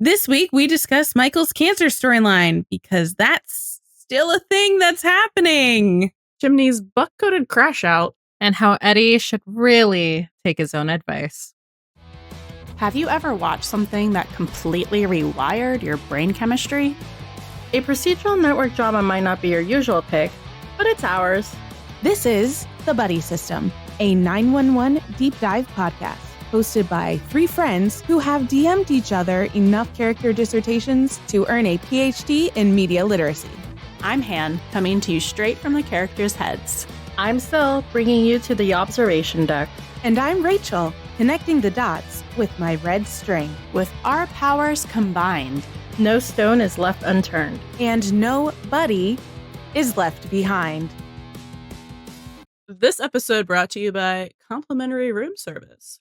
This week, we discuss Michael's cancer storyline because that's still a thing that's happening. Chimney's buck-coated crash out. And how Eddie should really take his own advice. Have you ever watched something that completely rewired your brain chemistry? A procedural network drama might not be your usual pick, but it's ours. This is The Buddie System, a 911 deep dive podcast hosted by three friends who have DM'd each other enough character dissertations to earn a PhD in media literacy. I'm Han, coming to you straight from the characters' heads. I'm Sil, bringing you to the observation deck. And I'm Rachel, connecting the dots with my red string. With our powers combined, No stone is left unturned. And no buddy is left behind. This episode brought to you by Complimentary Room Service.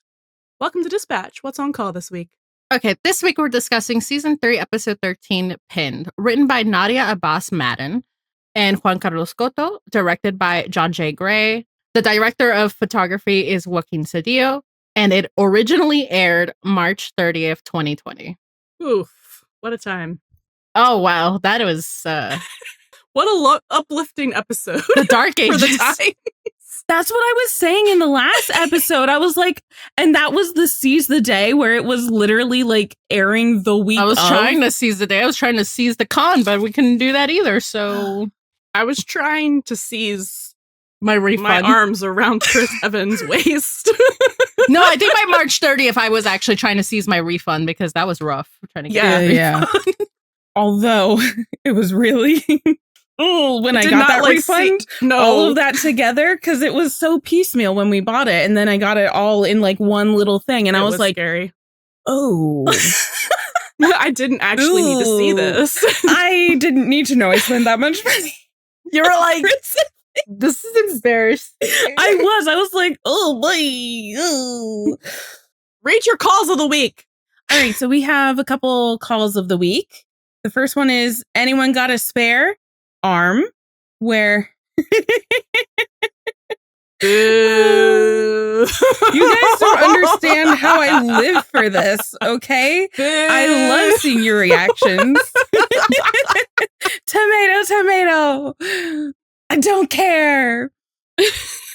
Welcome to Dispatch. What's on call this week? Okay, this week we're discussing Season 3, Episode 13, Pinned, written by Nadia Abbas Madden and Juan Carlos Cotto, directed by John J. Gray. The director of photography is Joaquin Cedillo, and it originally aired March 30th, 2020. Oof, what a time. Oh, wow, that was... What a uplifting episode. The dark ages. For the time. That's what I was saying in the last episode. I was like, and that was the Seize the Day where it was literally like airing the week I was of. trying to seize the day. I was trying to seize the con, but we couldn't do that either, so... I was trying to seize my refund. My arms around Chris Evans' waist. No, I think by March 30th, I was actually trying to seize my refund because that was rough. Trying to get Yeah. Although it was really... when I got that refund, all of that together, because it was so piecemeal when we bought it, and then I got it all in like one little thing, and I was like, scary. Oh. I didn't actually need to see this. I didn't need to know I spent that much money. You were like, this is embarrassing. I was like, oh boy. Oh. Rate your calls of the week. All right, so we have a couple calls of the week. The first one is, anyone got a spare arm? Where Boo. You guys don't understand how I live for this, okay? Boo. I love seeing your reactions. Tomato. I don't care.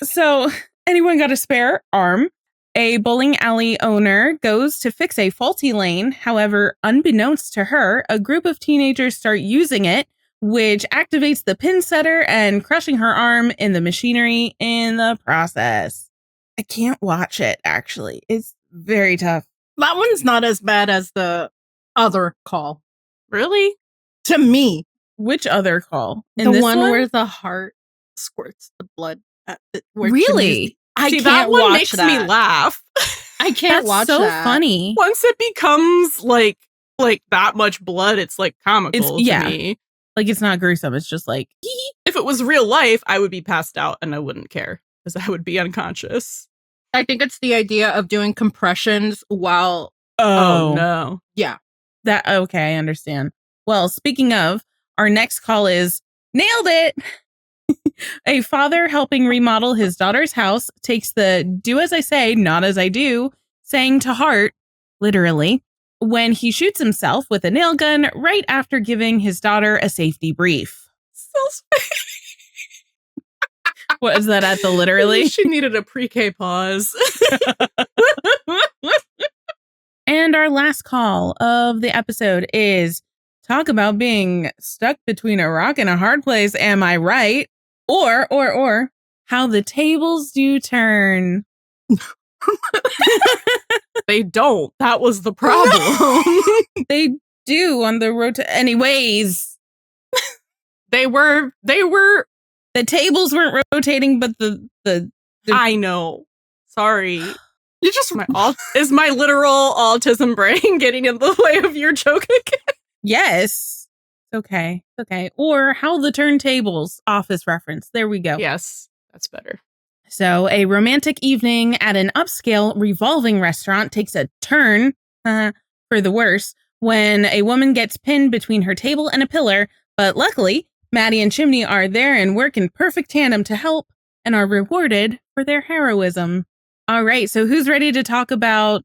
So, anyone got a spare arm? A bowling alley owner goes to fix a faulty lane. However, unbeknownst to her, a group of teenagers start using it, which activates the pin setter and crushing her arm in the machinery in the process. I can't watch it, actually. It's very tough. That one's not as bad as the other call. Really? To me. Which other call? The one where the heart squirts the blood. Really? I See, can't that one watch makes that. me laugh. I can't watch so that. Funny. Once it becomes like that much blood, it's like comical to me. Like, it's not gruesome. It's just like, if it was real life, I would be passed out and I wouldn't care because I would be unconscious. I think it's the idea of doing compressions while... Oh, no. Yeah. Okay, I understand. Well, speaking of, our next call is, nailed it! A father helping remodel his daughter's house takes the do as I say, not as I do, saying to heart, literally, when he shoots himself with a nail gun right after giving his daughter a safety brief. What is that at the literally? She needed a pre-K pause. And our last call of the episode is, talk about being stuck between a rock and a hard place, am I right? Or, how the tables do turn. They don't. That was the problem. They do on the road to... Anyways. They were... The tables weren't rotating, but the I know. Sorry. You just... Is my literal autism brain getting in the way of your joke again? Yes. Okay. Or how the turntables, Office reference. There we go. Yes, that's better. So a romantic evening at an upscale revolving restaurant takes a turn for the worse when a woman gets pinned between her table and a pillar. But luckily, Maddie and Chimney are there and work in perfect tandem to help and are rewarded for their heroism. All right. So who's ready to talk about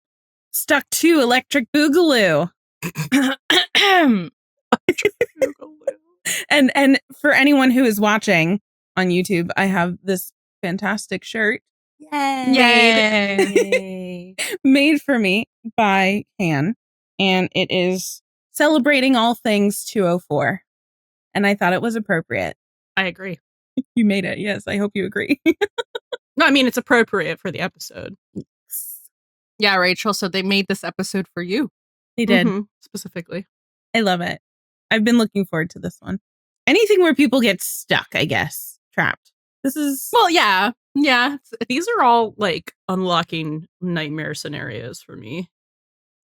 Stuck to Electric Boogaloo? And for anyone who is watching on YouTube, I have this fantastic shirt Yay! made for me by Han, and it is celebrating all things 204. And I thought it was appropriate. I agree. You made it. Yes, I hope you agree. No, I mean, it's appropriate for the episode. Yeah, Rachel, so they made this episode for you. They did. Specifically. I love it. I've been looking forward to this one. Anything where people get stuck, I guess, trapped. This is... Well, yeah. Yeah. These are all, like, unlocking nightmare scenarios for me.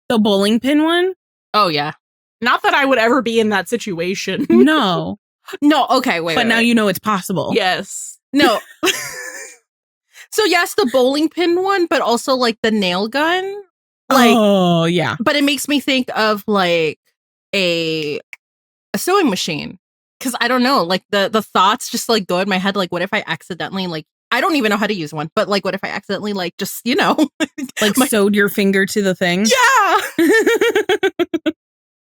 The bowling pin one? Oh, yeah. Not that I would ever be in that situation. No. No, okay, wait. But now you know it's possible. Yes. No. So, yes, the bowling pin one, but also, like, the nail gun. Like, oh, yeah. But it makes me think of, like, a sewing machine. Because I don't know, like, the thoughts just, like, go in my head. Like, what if I accidentally, like, I don't even know how to use one, but, like, what if I accidentally, like, just, you know. Like, sewed your finger to the thing? Yeah!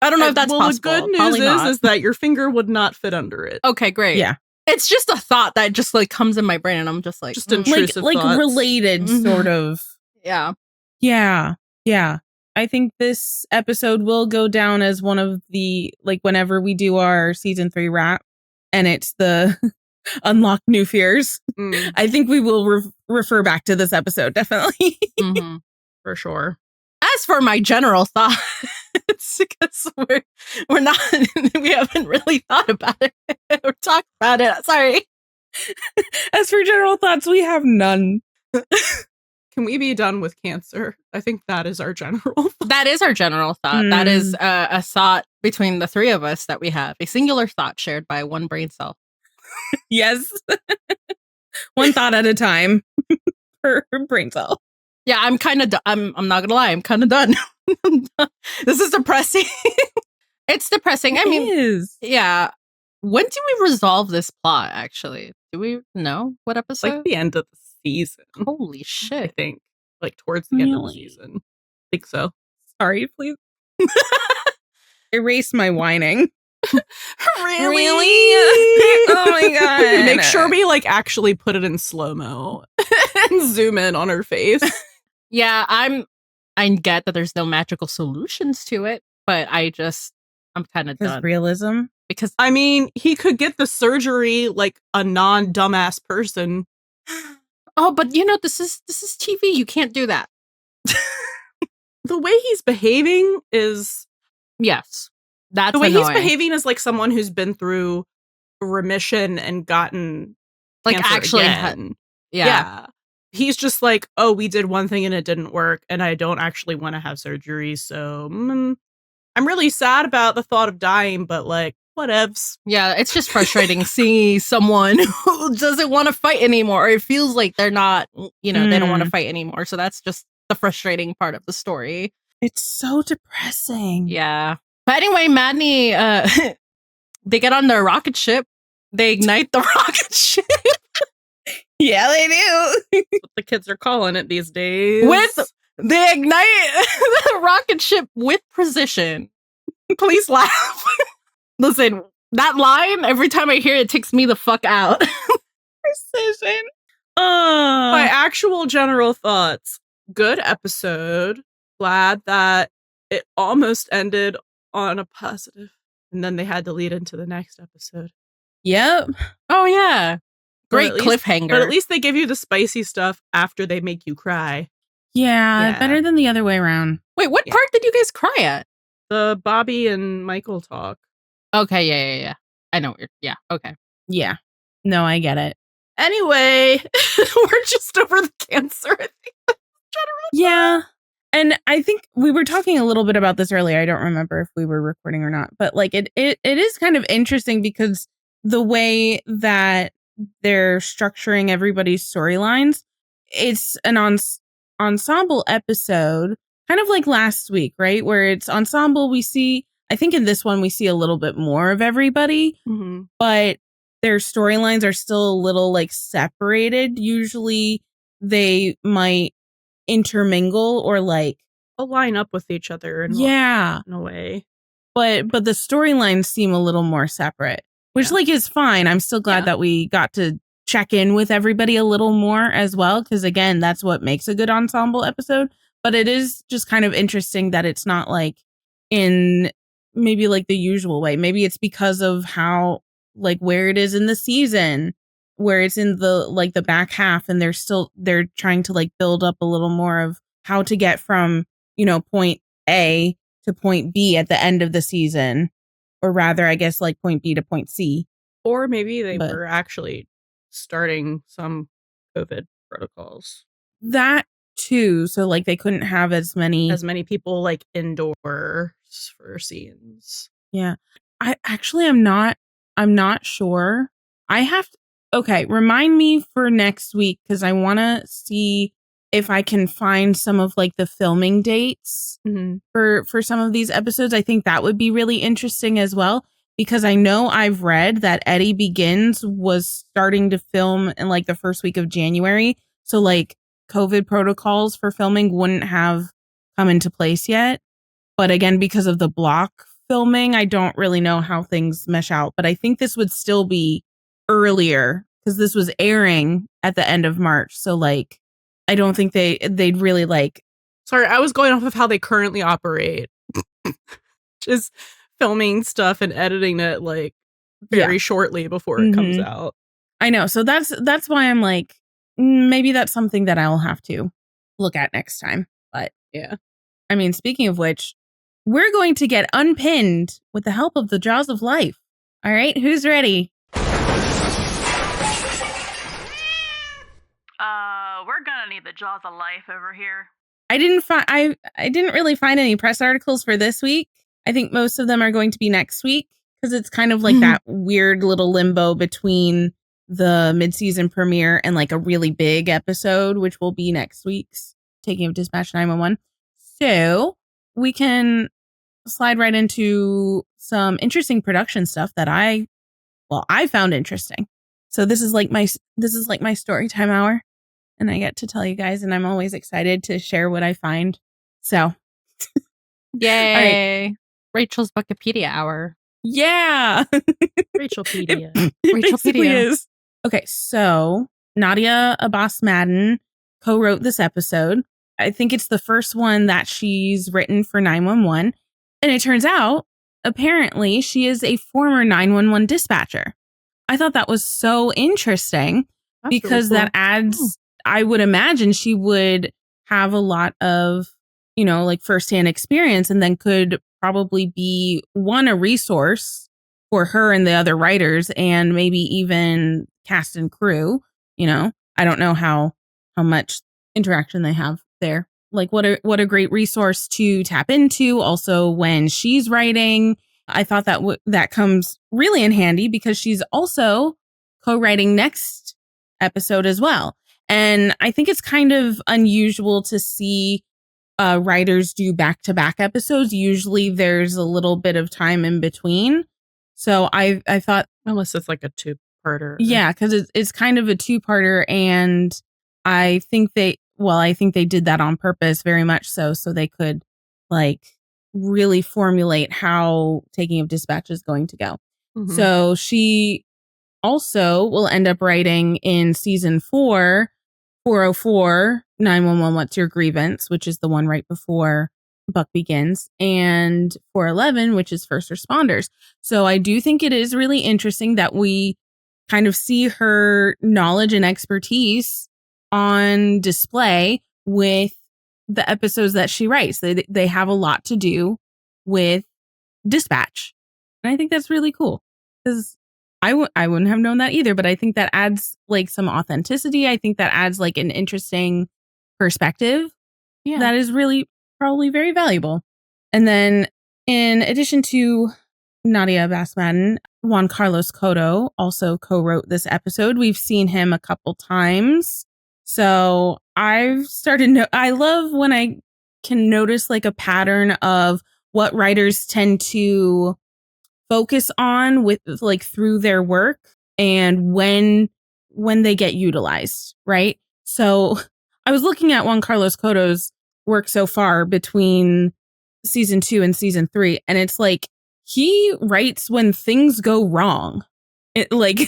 I don't know if that's possible. The good news is that your finger would not fit under it. Okay, great. Yeah. It's just a thought that just, like, comes in my brain, and I'm just like... Just intrusive like thoughts. related, sort of. Yeah. Yeah. Yeah. I think this episode will go down as one of the, like, whenever we do our season 3 wrap, and it's the unlock new fears. I think we will refer back to this episode, definitely. For sure. As for my general thoughts, because we're not, we haven't really thought about it or talked about it. Sorry. As for general thoughts, we have none. Can we be done with cancer? I think that is our general thought. That is our general thought. That is a thought between the three of us that we have. A singular thought shared by one brain cell. Yes. One thought at a time per brain cell. Yeah, I'm kind of I'm not going to lie. I'm kind of done. This is depressing. It's depressing. I mean, is. Yeah. When do we resolve this plot, actually? Do we know what episode? Like the end of the season. Holy shit. I think. Like towards the end of the season. I think so. Sorry, please. Erase my whining. Really? Oh my god. Make sure we like actually put it in slow-mo and zoom in on her face. Yeah, I get that there's no magical solutions to it, but I'm kind of done. Realism? Because I mean, he could get the surgery like a non-dumbass person. Oh, but you know, this is TV. You can't do that. The way he's behaving is... Yes. That's the way annoying. he's behaving is like someone who's been through remission and gotten like cancer actually again. Yeah. He's just like, oh, we did one thing and it didn't work, and I don't actually want to have surgery, so I'm really sad about the thought of dying, but like, whatevs. Yeah, it's just frustrating seeing someone who doesn't want to fight anymore, or it feels like they're not, you know, they don't want to fight anymore. So that's just the frustrating part of the story. It's so depressing. Yeah. But anyway, Madney, they get on their rocket ship. They ignite the rocket ship. Yeah, they do. That's what the kids are calling it these days. They ignite the rocket ship with precision. Please laugh. Listen, that line, every time I hear it, takes me the fuck out. Precision. My actual general thoughts. Good episode. Glad that it almost ended on a positive, and then they had to lead into the next episode. Yep. Oh, yeah. Great cliffhanger. But at least they give you the spicy stuff after they make you cry. Yeah, better than the other way around. Wait, what part did you guys cry at? The Bobby and Michael talk. Okay, yeah. I know. Yeah, okay. Yeah. No, I get it. Anyway, we're just over the cancer, I think. Yeah. And I think we were talking a little bit about this earlier. I don't remember if we were recording or not, but like it is kind of interesting because the way that they're structuring everybody's storylines, it's an ensemble episode, kind of like last week, right? Where it's ensemble, I think in this one we see a little bit more of everybody, but their storylines are still a little like separated. Usually they might intermingle or like line up with each other in Yeah. in a way. But the storylines seem a little more separate, which like is fine. I'm still glad that we got to check in with everybody a little more as well, because again, that's what makes a good ensemble episode. But it is just kind of interesting that it's not like in maybe like the usual way. Maybe it's because of how like where it is in the season, where it's in the like the back half, and they're trying to like build up a little more of how to get from, you know, point A to point B at the end of the season, or rather, I guess like point B to point C. Or maybe they were actually starting some COVID protocols. That too. So like they couldn't have as many people like indoors for scenes. Yeah. I'm not sure. Okay, remind me for next week, because I want to see if I can find some of like the filming dates for some of these episodes. I think that would be really interesting as well, because I know I've read that Eddie Begins was starting to film in like the first week of January. So like COVID protocols for filming wouldn't have come into place yet. But again, because of the block filming, I don't really know how things mesh out. But I think this would still be earlier, because this was airing at the end of March. So like, I don't think they'd really like. Sorry, I was going off of how they currently operate. Just filming stuff and editing it like very shortly before it comes out. I know. So that's why I'm like, maybe that's something that I'll have to look at next time. But yeah. I mean, speaking of which, we're going to get unpinned with the help of the Jaws of Life. All right, who's ready? We're gonna need the Jaws of Life over here. I didn't really find any press articles for this week. I think most of them are going to be next week, because it's kind of like that weird little limbo between the mid-season premiere and like a really big episode, which will be next week's Taking of Dispatch 911. So we can slide right into some interesting production stuff that I found interesting. So this is like my story time hour, and I get to tell you guys, and I'm always excited to share what I find. So yay. Right. Rachel's Wikipedia hour. Yeah. Rachelpedia. It basically is. Okay, so Nadia Abbas Madden co-wrote this episode. I think it's the first one that she's written for 911. And it turns out, apparently, she is a former 911 dispatcher. I thought that was so interesting. That's because really cool. That adds, I would imagine she would have a lot of, you know, like firsthand experience, and then could probably be a resource for her and the other writers, and maybe even cast and crew. You know, I don't know how much interaction they have there. Like what a great resource to tap into. Also, when she's writing, I thought that that comes really in handy, because she's also co-writing next episode as well. And I think it's kind of unusual to see writers do back-to-back episodes. Usually there's a little bit of time in between. So I thought, unless it's like a two-parter. Yeah, because it's kind of a two-parter, and I think they did that on purpose, very much so they could like really formulate how Taking of Dispatch is going to go. Mm-hmm. So she also will end up writing in season 4, 404, 911, What's Your Grievance, which is the one right before Buck Begins, and 411, which is First Responders. So I do think it is really interesting that we kind of see her knowledge and expertise on display with the episodes that she writes. They have a lot to do with dispatch. And I think that's really cool, because I wouldn't have known that either, but I think that adds like some authenticity. I think that adds like an interesting perspective. Yeah. That is really probably very valuable. And then in addition to Nadia Abbas Madden, Juan Carlos Cotto also co-wrote this episode. We've seen him a couple times. So I've started I love when I can notice like a pattern of what writers tend to focus on with like through their work, and when they get utilized, right? So I was looking at Juan Carlos Cotto's work so far between season 2 and season 3. And it's like, he writes when things go wrong. Like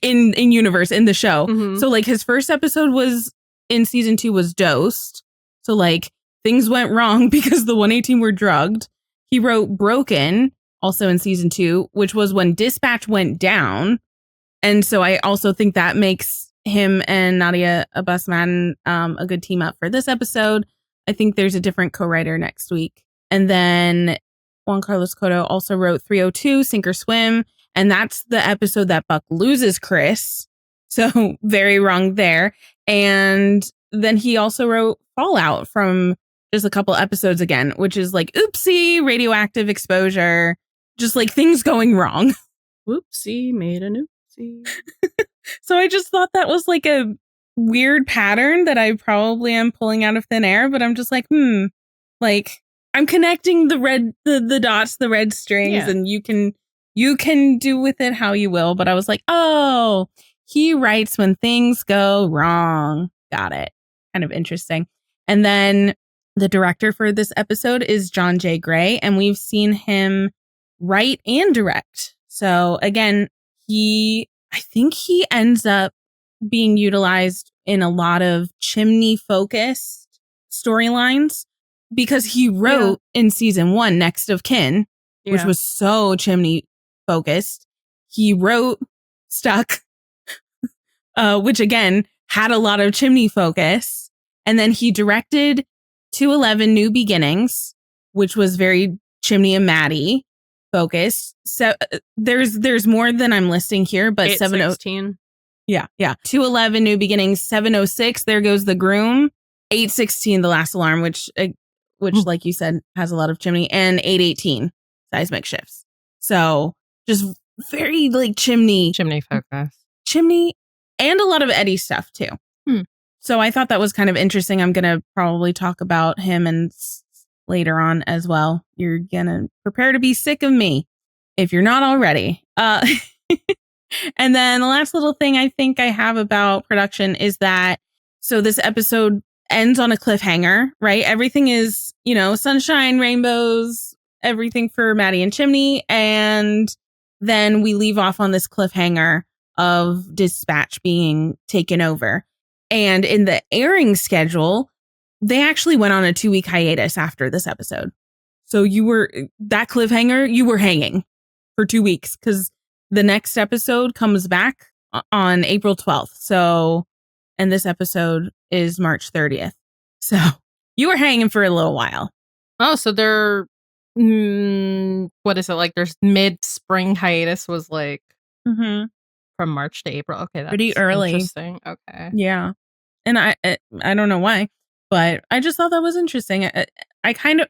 in universe, in the show. Mhm. So like his first episode was in season 2 was Dosed. So like things went wrong because the 118 were drugged. He wrote Broken also in season 2, which was when Dispatch went down. And so I also think that makes him and Nadia Abbas Madden a good team up for this episode. I think there's a different co-writer next week. And then Juan Carlos Cotto also wrote 302, Sink or Swim. And that's the episode that Buck loses Chris. So very wrong there. And then he also wrote Fallout from just a couple episodes again, which is like, oopsie, radioactive exposure, just like things going wrong. Whoopsie, made an oopsie. So I just thought that was like a weird pattern that I probably am pulling out of thin air, but I'm just like, like I'm connecting the dots, the red strings, and you can do with it how you will. But I was like, oh, he writes when things go wrong. Got it. Kind of interesting. And then the director for this episode is John J. Gray, and we've seen him write and direct. So again, I think he ends up being utilized in a lot of Chimney focused storylines because he wrote in season 1 Next of Kin, which was so Chimney focused. He wrote Stuck, which again had a lot of Chimney focus. And then he directed 211 New Beginnings, which was very Chimney and Maddie focused. So there's more than I'm listing here, but 816. Yeah. 211 New Beginnings, 706 There Goes the Groom, 816 The Last Alarm, which like you said has a lot of Chimney, and 818 Seismic Shifts. So just very like Chimney focus. Chimney and a lot of Eddie stuff too. So I thought that was kind of interesting. I'm going to probably talk about him and later on as well. You're going to prepare to be sick of me if you're not already. And then the last little thing I think I have about production is that, so this episode ends on a cliffhanger, right? Everything is, sunshine, rainbows, everything for Maddie and Chimney. And then we leave off on this cliffhanger of Dispatch being taken over. And in the airing schedule, they actually went on a 2-week hiatus after this episode. So that cliffhanger, you were hanging for 2 weeks because the next episode comes back on April 12th. So, and this episode is March 30th. So you were hanging for a little while. Oh, so they're, what is it? Like there's mid-spring hiatus was like from March to April. Okay. That's pretty early. Interesting. Okay. Yeah. And I don't know why, but I just thought that was interesting. I kind of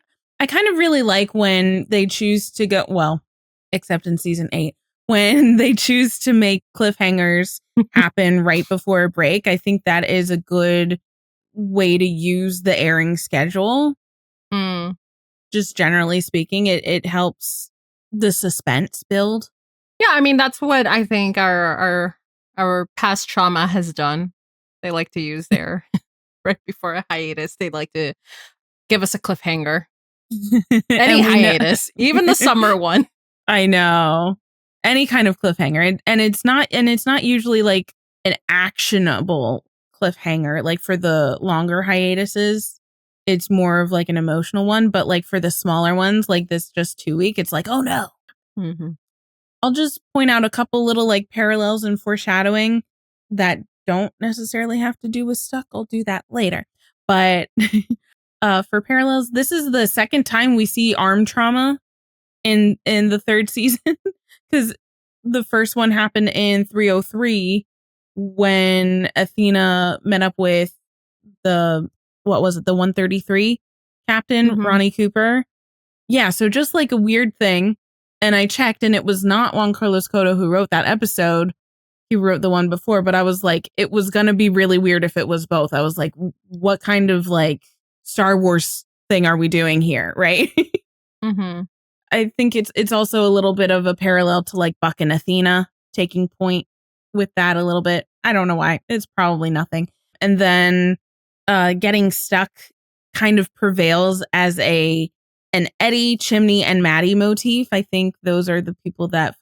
really like when they choose to go, well, except in season 8, when they choose to make cliffhangers happen right before a break. I think that is a good way to use the airing schedule. Just generally speaking, it helps the suspense build. Yeah, I mean, that's what I think our past trauma has done. They like to use their right before a hiatus. They like to give us a cliffhanger. Any hiatus, even the summer one. I know. Any kind of cliffhanger. And it's not usually like an actionable cliffhanger. Like for the longer hiatuses, it's more of like an emotional one. But like for the smaller ones, like this just 2 week, it's like, oh no. I'll just point out a couple little like parallels and foreshadowing that don't necessarily have to do with Stuck. I'll do that later. But for parallels, this is the second time we see arm trauma in the third season, because the first one happened in 303 when Athena met up with the 133 captain, Ronnie Cooper. Yeah, so just like a weird thing. And I checked and it was not Juan Carlos Cotto who wrote that episode. He wrote the one before, but I was like, it was going to be really weird if it was both. I was like, what kind of like Star Wars thing are we doing here? Right. I think it's also a little bit of a parallel to like Buck and Athena, taking point with that a little bit. I don't know why. It's probably nothing. And then getting stuck kind of prevails as an Eddie, Chimney, and Maddie motif. I think those are the people that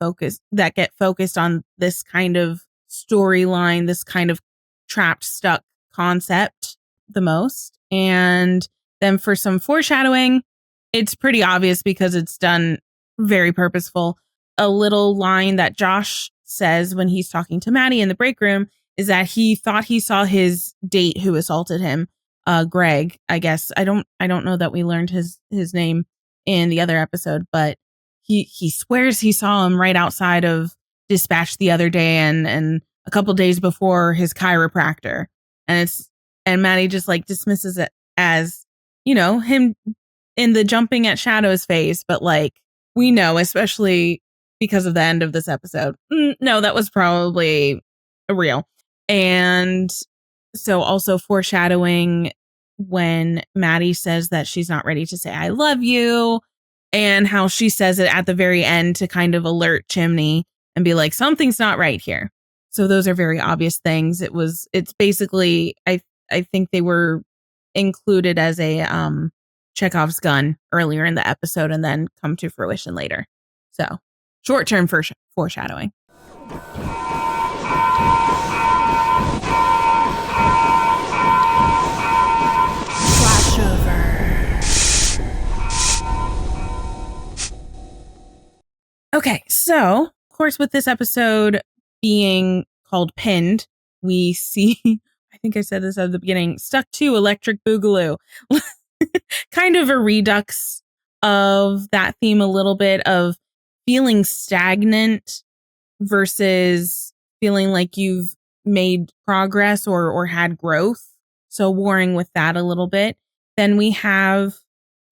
get focused on this kind of storyline, this kind of trapped, stuck concept the most. And then for some foreshadowing, it's pretty obvious because it's done very purposeful. A little line that Josh says when he's talking to Maddie in the break room is that he thought he saw his date who assaulted him, Greg, I guess. I don't know that we learned his name in the other episode, but he swears he saw him right outside of Dispatch the other day and a couple days before his chiropractor. And Maddie just like dismisses it as, him in the jumping at shadows phase, but like we know, especially because of the end of this episode, no, that was probably real. And so also foreshadowing when Maddie says that she's not ready to say I love you, and how she says it at the very end to kind of alert Chimney and be like, something's not right here. So those are very obvious things. It's basically, I think they were included as a Chekhov's gun earlier in the episode and then come to fruition later. So short-term foreshadowing. Okay, so, of course, with this episode being called Pinned, we see, I think I said this at the beginning, Stuck to Electric Boogaloo. Kind of a redux of that theme a little bit of feeling stagnant versus feeling like you've made progress or had growth. So warring with that a little bit. Then we have,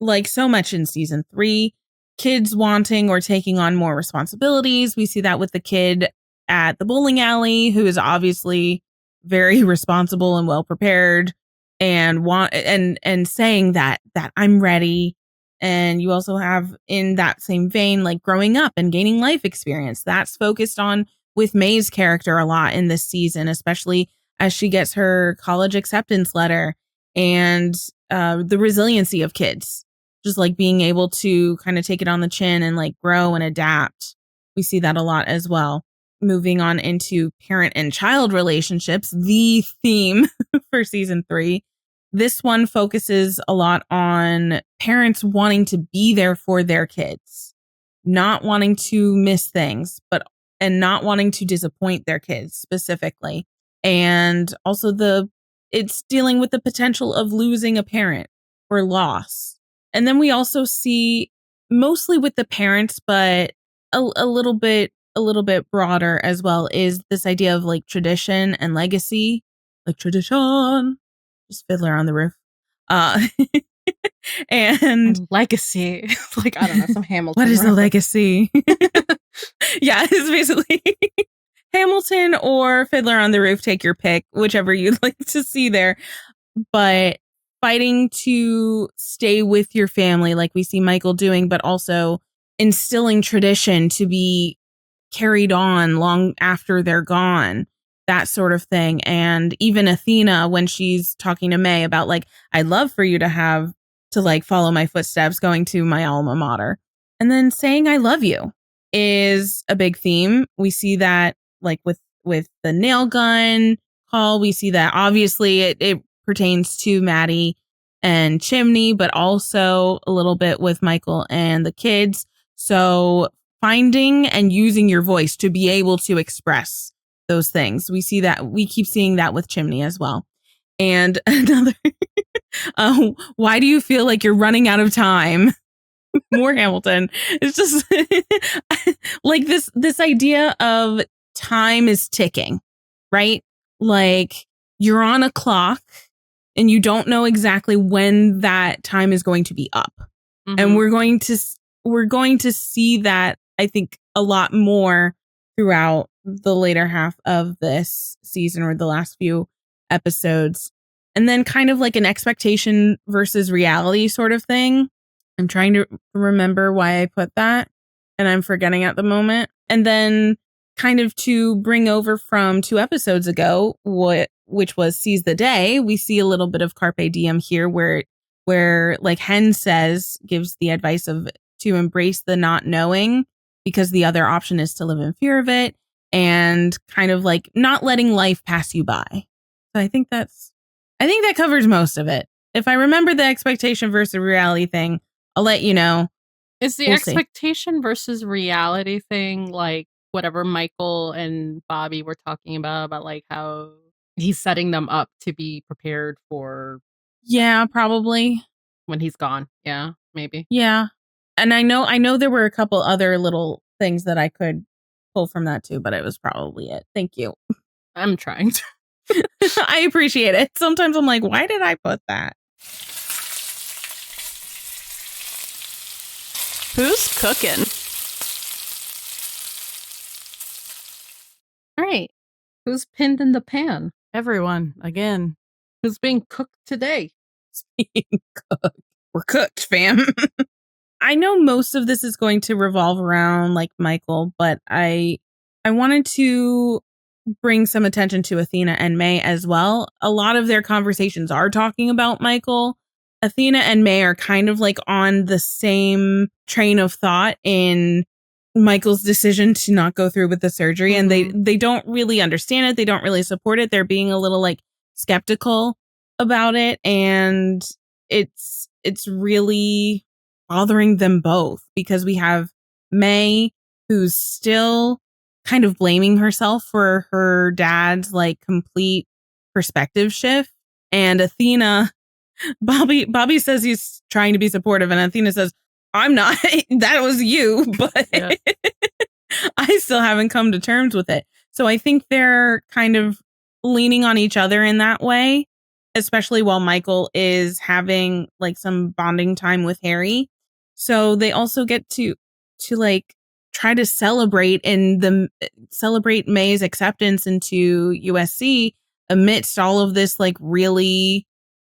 like so much in season 3, kids wanting or taking on more responsibilities. We see that with the kid at the bowling alley, who is obviously very responsible and well prepared and saying that I'm ready. And you also have in that same vein, like growing up and gaining life experience. That's focused on with May's character a lot in this season, especially as she gets her college acceptance letter, and the resiliency of kids. Just like being able to kind of take it on the chin and like grow and adapt. We see that a lot as well. Moving on into parent and child relationships, the theme for season 3. This one focuses a lot on parents wanting to be there for their kids, not wanting to miss things, and not wanting to disappoint their kids specifically. And also it's dealing with the potential of losing a parent or loss. And then we also see, mostly with the parents, but a little bit broader as well, is this idea of like tradition and legacy, like tradition, just Fiddler on the Roof, and legacy, like I don't know, some Hamilton. What is a legacy? Yeah, it's basically Hamilton or Fiddler on the Roof. Take your pick, whichever you'd like to see there, but fighting to stay with your family like we see Michael doing, but also instilling tradition to be carried on long after they're gone, that sort of thing. And even Athena, when she's talking to May about like, I'd love for you to like follow my footsteps going to my alma mater. And then saying I love you is a big theme. We see that like with the nail gun call, we see that obviously it pertains to Maddie and Chimney, but also a little bit with Michael and the kids. So finding and using your voice to be able to express those things. We keep seeing that with Chimney as well. And another, why do you feel like you're running out of time? More Hamilton. It's just like this idea of time is ticking, right? Like you're on a clock and you don't know exactly when that time is going to be up. Mm-hmm. And we're going to see that, I think, a lot more throughout the later half of this season or the last few episodes. And then kind of like an expectation versus reality sort of thing. I'm trying to remember why I put that, and I'm forgetting at the moment. And then kind of to bring over from 2 episodes ago, which was Seize the Day, we see a little bit of Carpe Diem here, where where like Hen gives the advice of to embrace the not knowing because the other option is to live in fear of it and kind of like not letting life pass you by. So I think that covers most of it. If I remember the expectation versus reality thing, I'll let you know. Is the expectation versus reality thing like whatever Michael and Bobby were talking about like how he's setting them up to be prepared for? Yeah, probably. When he's gone. Yeah, maybe. Yeah. And I know there were a couple other little things that I could pull from that too, but it was probably it. Thank you. I'm trying to. I appreciate it. Sometimes I'm like, why did I put that? Who's cooking? All right. Who's pinned in the pan? Everyone, again. Who's being cooked today? We're cooked, fam. I know most of this is going to revolve around like Michael, but I wanted to bring some attention to Athena and May as well. A lot of their conversations are talking about Michael. Athena and May are kind of like on the same train of thought in Michael's decision to not go through with the surgery. And they don't really understand it. They don't really support it. They're being a little like skeptical about it. And it's really bothering them both because we have May, who's still kind of blaming herself for her dad's like complete perspective shift. And Athena, Bobby says he's trying to be supportive. And Athena says, I'm not, that was you, but yeah. I still haven't come to terms with it. So I think they're kind of leaning on each other in that way, especially while Michael is having like some bonding time with Harry. So they also get to like try to celebrate May's acceptance into USC amidst all of this like really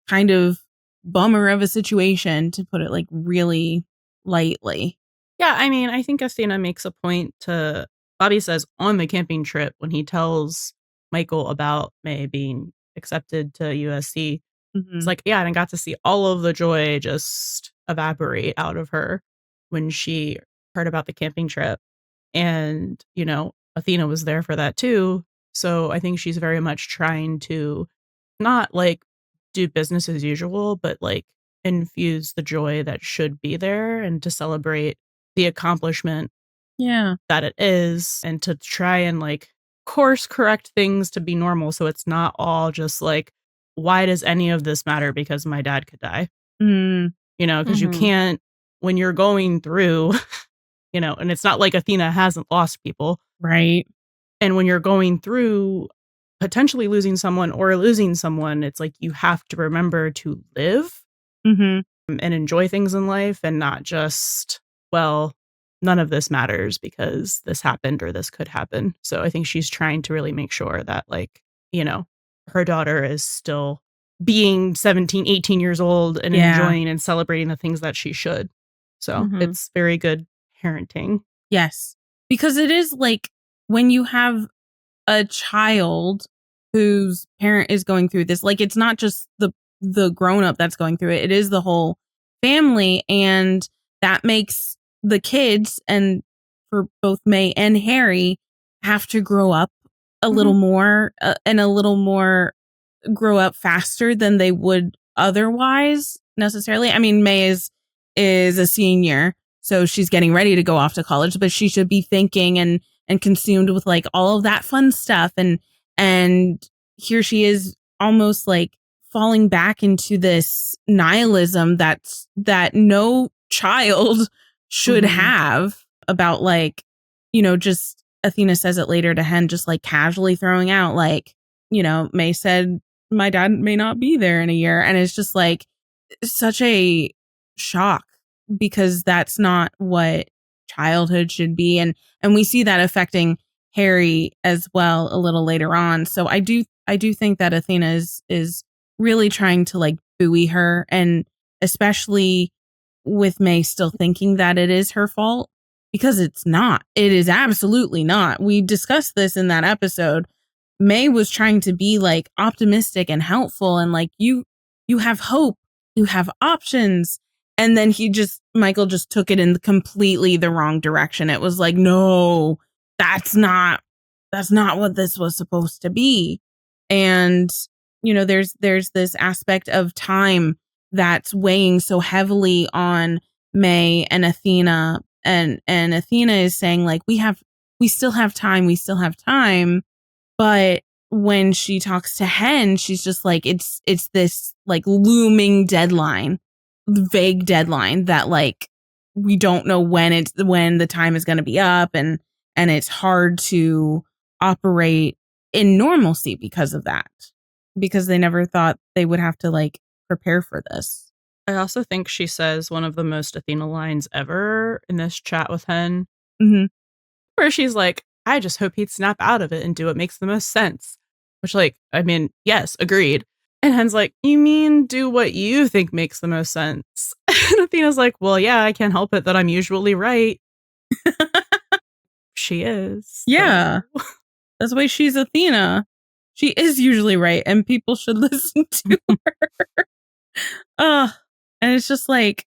kind of bummer of a situation, to put it like really lightly. Yeah, I mean, I think Athena makes a point to, Bobby says on the camping trip when he tells Michael about May being accepted to USC, it's like, yeah, and I got to see all of the joy just evaporate out of her when she heard about the camping trip. And, you know, Athena was there for that too. So I think she's very much trying to not like do business as usual, but like infuse the joy that should be there and to celebrate the accomplishment that it is, and to try and like course correct things to be normal. So it's not all just like, why does any of this matter because my dad could die? You know, because you can't, when you're going through, you know, and it's not like Athena hasn't lost people. Right. And when you're going through potentially losing someone or losing someone, it's like you have to remember to live and enjoy things in life and not just, well, none of this matters because this happened or this could happen. So I think she's trying to really make sure that, like, you know, her daughter is still being 17, 18 years old and enjoying and celebrating the things that she should. So it's very good parenting. Yes. Because it is like when you have a child whose parent is going through this, like it's not just the grown-up that's going through it. It is the whole family. And that makes the kids, and for both May and Harry, have to grow up a little more and a little more grow up faster than they would otherwise necessarily. I mean, May is a senior, so she's getting ready to go off to college, but she should be thinking and consumed with like all of that fun stuff. And here she is almost like falling back into this nihilism that no child should have, about like, you know, just Athena says it later to Hen, just like casually throwing out like, you know, May said my dad may not be there in a year. And it's just like such a shock because that's not what childhood should be. And we see that affecting Harry as well a little later on. So I do think that Athena is really trying to like buoy her, and especially with May still thinking that it is her fault, because it's not. It is absolutely not. We discussed this in that episode. May was trying to be like optimistic and helpful and like, you have hope You have options. And then Michael just took it in completely the wrong direction. It was like, no, that's not what this was supposed to be. And, there's this aspect of time that's weighing so heavily on May and Athena. And Athena is saying, like, we still have time. But when she talks to Hen, she's just like, it's this like looming deadline, vague deadline that like we don't know when the time is going to be up, and it's hard to operate in normalcy because of that, because they never thought they would have to like prepare for this. I also think she says one of the most Athena lines ever in this chat with Hen, where she's like, I just hope he'd snap out of it and do what makes the most sense. Which, like, I mean, yes, agreed. And Hen's like, you mean do what you think makes the most sense? And Athena's like, well, yeah, I can't help it that I'm usually right. She is. Yeah. So. That's why she's Athena. She is usually right, and people should listen to her. And it's just like,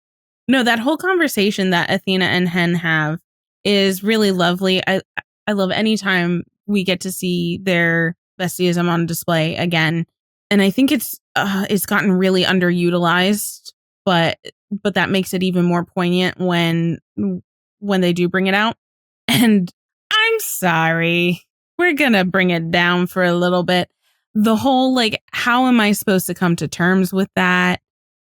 no, that whole conversation that Athena and Hen have is really lovely. I love any time we get to see their besties on display again. And I think it's gotten really underutilized, but that makes it even more poignant when they do bring it out. And I'm sorry, we're going to bring it down for a little bit. The whole, like, how am I supposed to come to terms with that?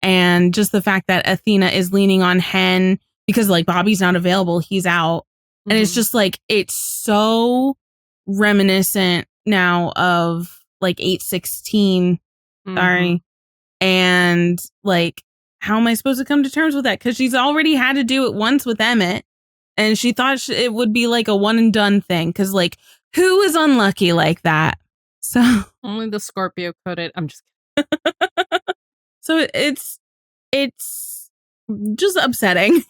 And just the fact that Athena is leaning on Hen because, like, Bobby's not available. He's out. And it's just like, it's so reminiscent now of like 8/16. Sorry. And like, how am I supposed to come to terms with that? Because she's already had to do it once with Emmett. And she thought it would be like a one and done thing. Because like, who is unlucky like that? So only the Scorpio could it. I'm just kidding. So it's just upsetting.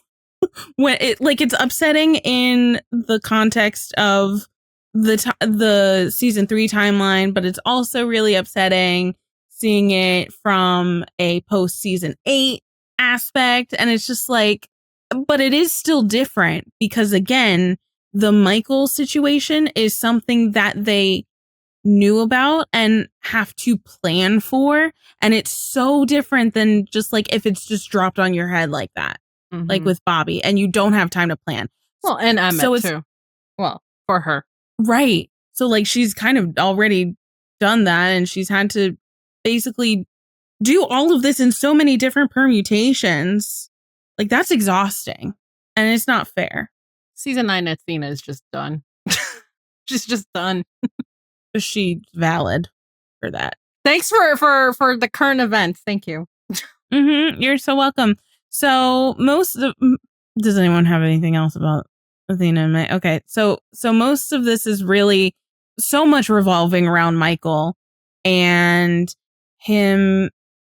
When it's upsetting in the context of the season 3 timeline, but it's also really upsetting seeing it from a post season 8 aspect. And it's just like, but it is still different because, again, the Michael situation is something that they knew about and have to plan for. And it's so different than just like if it's just dropped on your head like that. Like with Bobby, and you don't have time to plan. Well, and Emmett too. Well, for her. Right. So like she's kind of already done that, and she's had to basically do all of this in so many different permutations. Like that's exhausting, and it's not fair. Season 9 Athena is just done. She's just done. She's valid for that. Thanks for the current events. Thank you. You're so welcome. So does anyone have anything else about Athena and May? Okay, so most of this is really so much revolving around Michael and him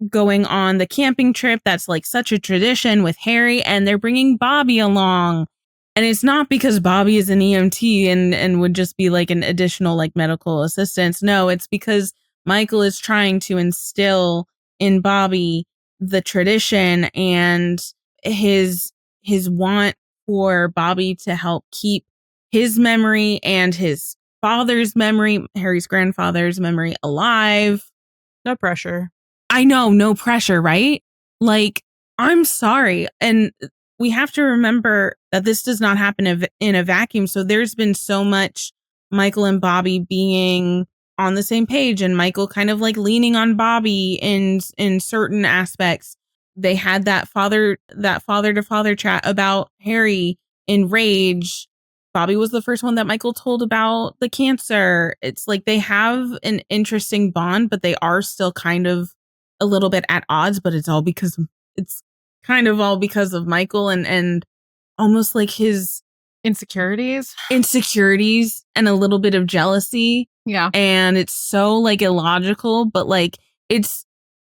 going on the camping trip. That's like such a tradition with Harry, and they're bringing Bobby along. And it's not because Bobby is an EMT and would just be like an additional like medical assistance. No, it's because Michael is trying to instill in Bobby the tradition and his want for Bobby to help keep his memory and his father's memory, Harry's grandfather's memory, alive. No pressure. I know, no pressure, right? Like, I'm sorry. And we have to remember that this does not happen in a vacuum. So there's been so much Michael and Bobby being on the same page, and Michael kind of like leaning on Bobby in certain aspects. They had that father to father chat about Harry in Rage. Bobby was the first one that Michael told about the cancer. It's like they have an interesting bond, but they are still kind of a little bit at odds, but it's kind of all because of Michael and almost like his insecurities and a little bit of jealousy. Yeah. And it's so like illogical, but like it's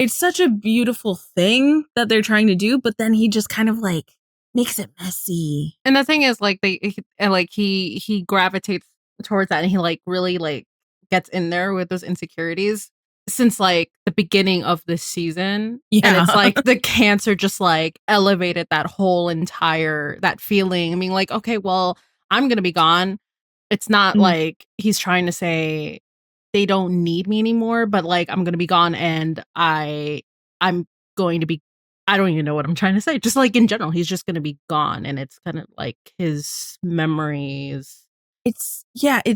such a beautiful thing that they're trying to do, but then he just kind of like makes it messy. And the thing is, like, he gravitates towards that, and he like really like gets in there with those insecurities, since like the beginning of this season. Yeah. And it's like the cancer just like elevated that whole entire that feeling. I mean, like, okay, well, I'm gonna be gone. It's not like he's trying to say they don't need me anymore, but like I'm gonna be gone and I'm going to be, I don't even know what I'm trying to say. Just like in general, he's just gonna be gone. And it's kind of like his memories. It's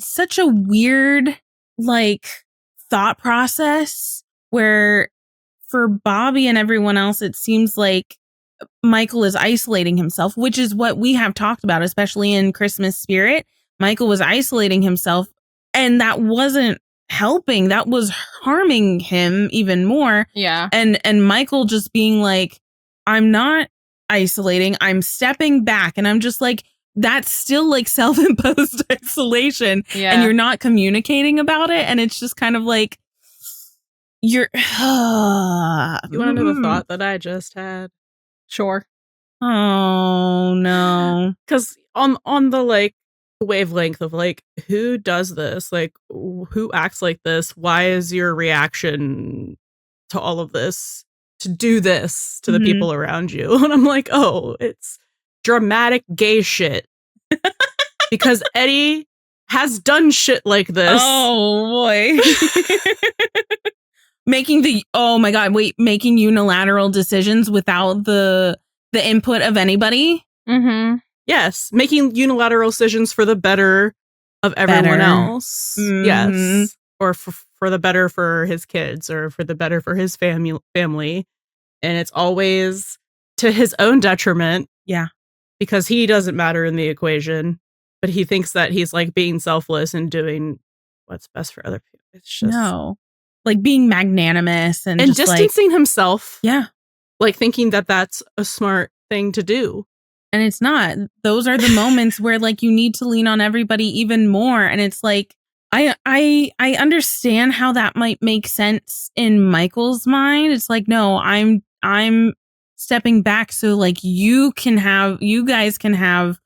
such a weird like thought process where for Bobby and everyone else, it seems like Michael is isolating himself, which is what we have talked about, especially in Christmas Spirit. Michael was isolating himself and that wasn't helping. That was harming him even more. Yeah. And Michael just being like, I'm not isolating, I'm stepping back. And I'm just like, that's still like self-imposed isolation. Yeah. And you're not communicating about it. And it's just kind of like, you're... You want to know the thought that I just had? Sure. Oh, no. Because on the like wavelength of like, who does this? Like, who acts like this? Why is your reaction to all of this to do this to the people around you? And I'm like, oh, it's dramatic gay shit. Because Eddie has done shit like this. Oh, boy. Making unilateral decisions without the input of anybody. Mm-hmm. Yes, making unilateral decisions for the better of everyone else. Mm-hmm. Yes, or for the better for his kids, or for the better for his family, and it's always to his own detriment. Yeah, because he doesn't matter in the equation, but he thinks that he's like being selfless and doing what's best for other people. It's just like being magnanimous and just distancing himself. Yeah, like thinking that that's a smart thing to do. And it's not. Those are the moments where like you need to lean on everybody even more. And it's like, I understand how that might make sense in Michael's mind. It's like, no, I'm stepping back so like you guys can have,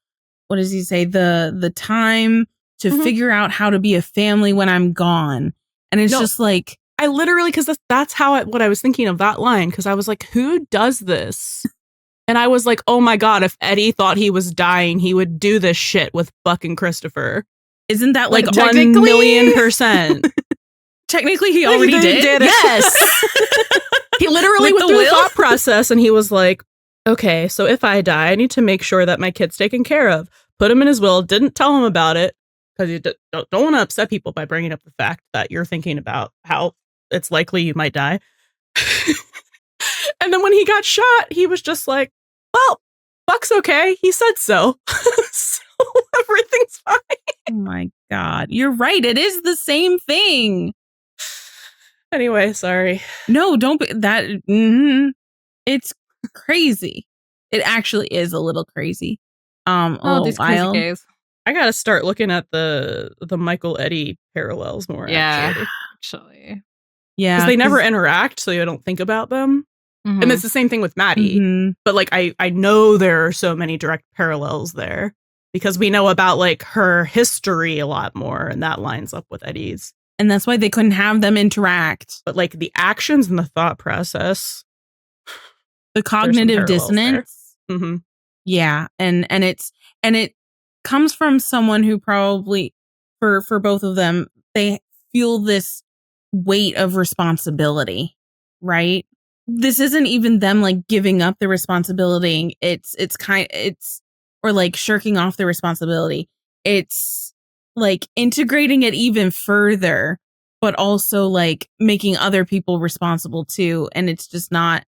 what does he say? The time to figure out how to be a family when I'm gone. And it's just like, I literally, because that's what I was thinking of that line. Because I was like, who does this? And I was like, oh my God, if Eddie thought he was dying, he would do this shit with Buck and Christopher. Isn't that like 1,000,000%? Technically, he already did it. Yes. He literally went through the thought process and he was like, okay, so if I die, I need to make sure that my kid's taken care of. Put him in his will, didn't tell him about it, because you don't want to upset people by bringing up the fact that you're thinking about how it's likely you might die. And then when he got shot, he was just like, well, Buck's okay. He said so. So everything's fine. Oh my God. You're right. It is the same thing. Anyway, sorry. No, don't be that. It's crazy. It actually is a little crazy. These crazy gays. I gotta start looking at the Michael Eddie parallels more. Yeah, actually. Yeah, because they never interact, so you don't think about them. Mm-hmm. And it's the same thing with Maddie. But like, I know there are so many direct parallels there because we know about like her history a lot more, and that lines up with Eddie's. And that's why they couldn't have them interact. But like the actions and the thought process, the cognitive dissonance. Mm-hmm. Yeah, and it comes from someone who probably for both of them, they feel this weight of responsibility, right? This isn't even them like giving up the responsibility. It's or like shirking off the responsibility. It's like integrating it even further, but also like making other people responsible too. And it's just not,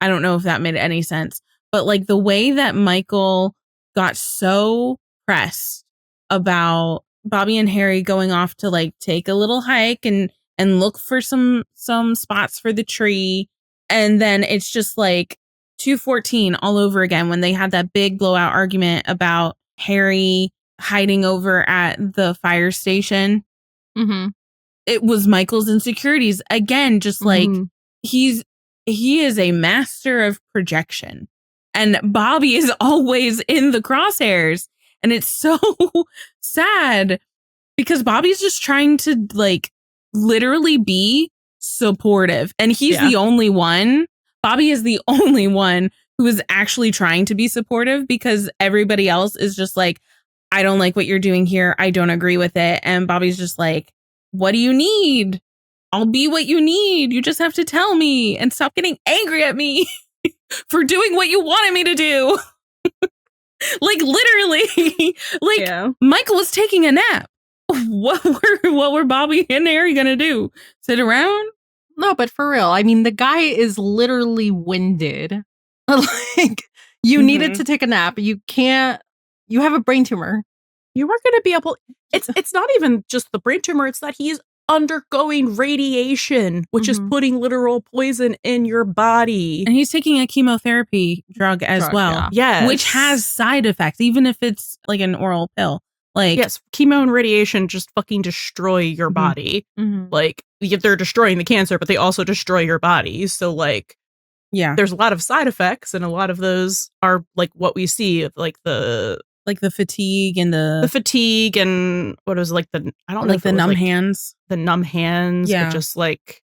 I don't know if that made any sense, but like the way that Michael got so pressed about Bobby and Harry going off to like take a little hike and look for some spots for the tree. And then it's just like 2:14 all over again when they had that big blowout argument about Harry hiding over at the fire station. Mm-hmm. It was Michael's insecurities again, just like he is a master of projection, and Bobby is always in the crosshairs, and it's so sad because Bobby's just trying to like literally be supportive. And he's the only one. Bobby is the only one who is actually trying to be supportive, because everybody else is just like, I don't like what you're doing here. I don't agree with it. And Bobby's just like, what do you need? I'll be what you need. You just have to tell me and stop getting angry at me for doing what you wanted me to do. Like literally, like Michael was taking a nap. What were Bobby and Harry gonna do? Sit around? No, but for real, I mean, the guy is literally winded. Like, you needed to take a nap. You can't. You have a brain tumor. You weren't going to be able. It's not even just the brain tumor. It's that he's undergoing radiation, which is putting literal poison in your body. And he's taking a chemotherapy drug as well. Yes. Which has side effects, even if it's like an oral pill. Like, yes, chemo and radiation just fucking destroy your body. Like, they're destroying the cancer, but they also destroy your body. So, like, there's a lot of side effects, and a lot of those are like what we see, like the fatigue and the fatigue and what was like the I don't know, like the numb hands, but just like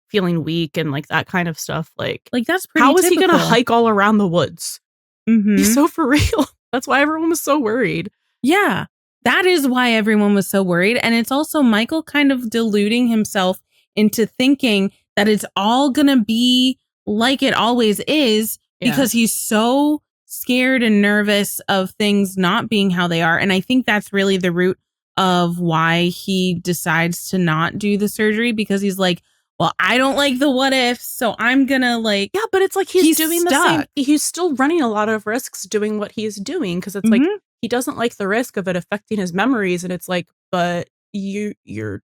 feeling weak and like that kind of stuff. Like that's pretty. How is he typical. gonna hike all around the woods? He's so for real. That's why everyone was so worried. Yeah. That is why everyone was so worried. And it's also Michael kind of deluding himself into thinking that it's all going to be like it always is, because he's so scared and nervous of things not being how they are. And I think that's really the root of why he decides to not do the surgery, because he's like, well, I don't like the what ifs, so I'm gonna like... Yeah, but it's like he's doing stuck. The same... He's still running a lot of risks doing what he's doing, because it's like he doesn't like the risk of it affecting his memories. And it's like, but you're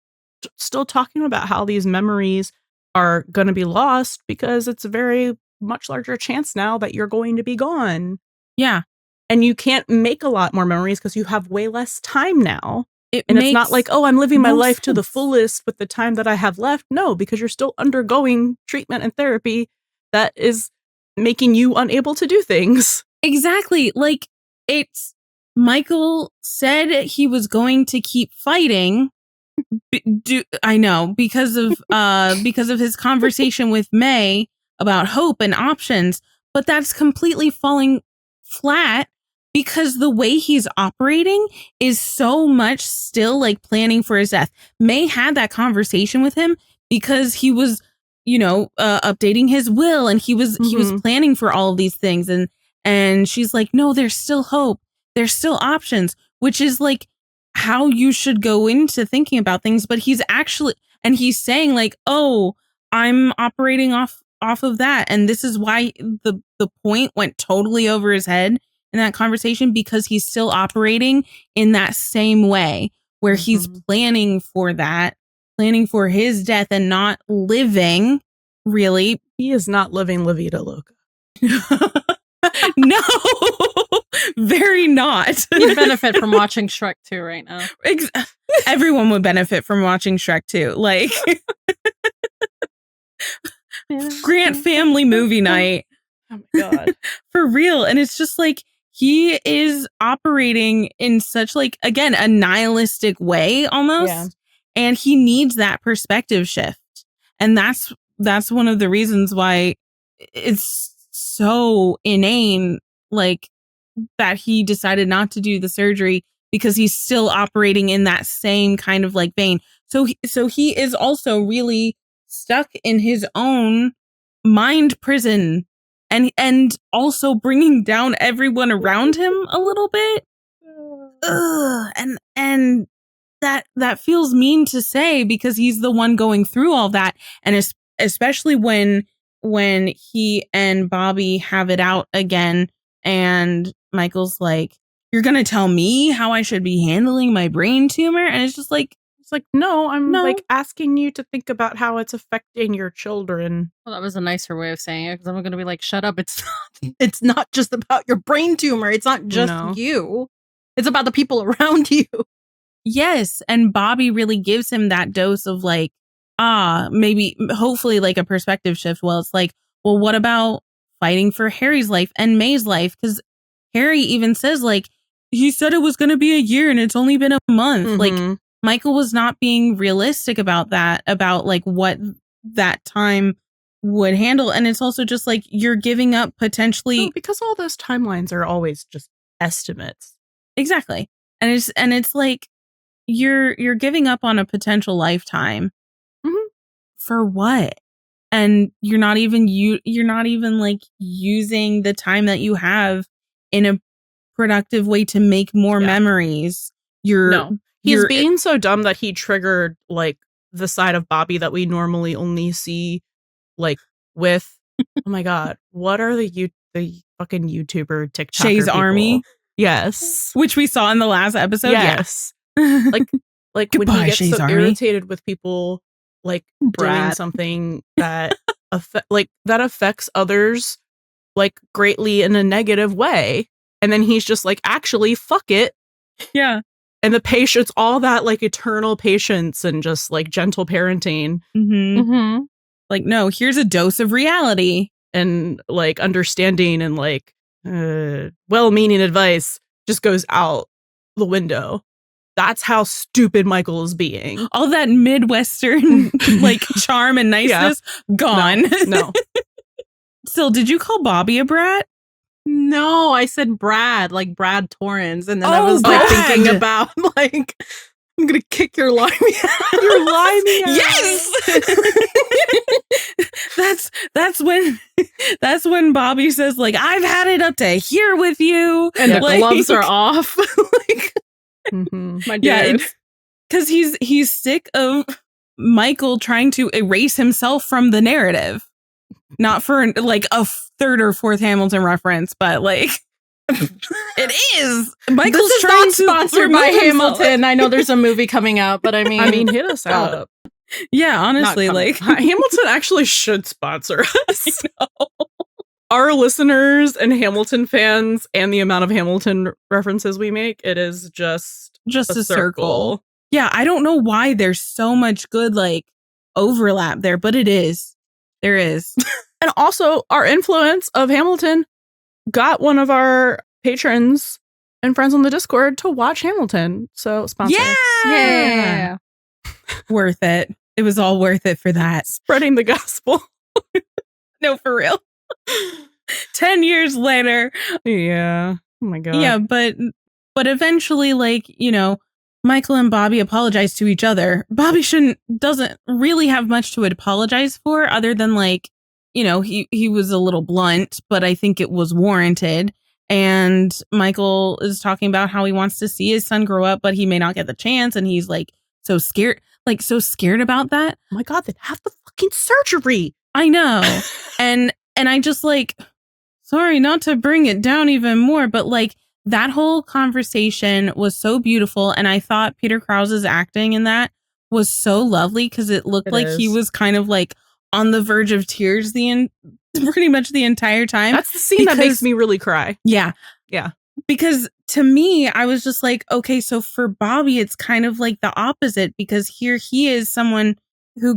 still talking about how these memories are going to be lost, because it's a very much larger chance now that you're going to be gone. Yeah. And you can't make a lot more memories because you have way less time now. It's not like, oh, I'm living my life to the fullest with the time that I have left. No, because you're still undergoing treatment and therapy that is making you unable to do things. Exactly. Like, it's... Michael said he was going to keep fighting. I know, because of his conversation with May about hope and options, but that's completely falling flat, because the way he's operating is so much still like planning for his death. May had that conversation with him because he was, updating his will, and he was planning for all of these things, and she's like, no, there's still hope. There's still options, which is like how you should go into thinking about things. But he's saying like, oh, I'm operating off of that. And this is why the point went totally over his head in that conversation, because he's still operating in that same way where he's planning for his death and not living really. He is not living La Vida Loca. No, very not. You benefit from watching Shrek 2 right now. Everyone would benefit from watching Shrek 2. Like, Grant family movie night. Oh my God. For real. And it's just like, he is operating in such like, again, a nihilistic way almost. Yeah. And he needs that perspective shift. And that's one of the reasons why it's so inane, like, that he decided not to do the surgery, because he's still operating in that same kind of like vein. So he is also really stuck in his own mind prison, and also bringing down everyone around him a little bit. And that feels mean to say, because he's the one going through all that, and especially when he and Bobby have it out again, and Michael's like, you're going to tell me how I should be handling my brain tumor? And it's just like, no, I'm like asking you to think about how it's affecting your children. Well, that was a nicer way of saying it, because I'm going to be like, shut up. It's not just about your brain tumor. It's not just you. It's about the people around you. Yes. And Bobby really gives him that dose of like, maybe, hopefully like a perspective shift. Well, it's like, well, what about fighting for Harry's life and May's life? Because Harry even says like, he said it was going to be a year and it's only been a month. Like, Michael was not being realistic about that, about like what that time would handle. And it's also just like you're giving up potentially because all those timelines are always just estimates. Exactly. And it's like you're giving up on a potential lifetime for what? And you're not even like using the time that you have in a productive way to make more memories. He's being so dumb that he triggered like the side of Bobby that we normally only see like with oh my god, what are the fucking YouTuber TikToker Shay's people? Army? Yes. Which we saw in the last episode. Yes. Yeah. like Goodbye, when he gets Shay's so Army. irritated with people like doing something that that affects others like greatly in a negative way. And then he's just like, actually, fuck it. Yeah. And the patience, all that like eternal patience and just like gentle parenting. Like, no, here's a dose of reality. And like understanding and like well-meaning advice just goes out the window. That's how stupid Michael is being. All that Midwestern like charm and niceness gone. No. Still, did you call Bobby a brat? No, I said Brad, like Brad Torrance. And then I was like thinking about like, I'm going to kick your limey out. Your limey out. Yes. that's when Bobby says like, I've had it up to here with you. And the like, gloves are off. Like, my dude. Yeah, because he's sick of Michael trying to erase himself from the narrative. Not for like a third or fourth Hamilton reference, but like it is. Michael's this is trying not to sponsored by Hamilton. I know there's a movie coming out, but I mean hit us up. Yeah, honestly, like Hamilton actually should sponsor us. Our listeners and Hamilton fans and the amount of Hamilton references we make, it is just a circle. Yeah, I don't know why there's so much good like overlap there, but it is. There is. And also our influence of Hamilton got one of our patrons and friends on the Discord to watch Hamilton. So sponsor us. Yeah. Worth it. It was all worth it for that. Spreading the gospel. No, for real. 10 years later. Yeah. Oh my God. Yeah, but eventually, like, you know, Michael and Bobby apologize to each other. Bobby doesn't really have much to apologize for other than like, you know, he was a little blunt, but I think it was warranted. And Michael is talking about how he wants to see his son grow up, but he may not get the chance. And he's like so scared about that. Oh my God, then have the fucking surgery. I know. and I just like, sorry, not to bring it down even more, but like, that whole conversation was so beautiful. And I thought Peter Krause's acting in that was so lovely because it looked like he was kind of like on the verge of tears pretty much the entire time. That's the scene that makes me really cry. Yeah. Yeah. Because to me, I was just like, okay, so for Bobby, it's kind of like the opposite because here he is someone who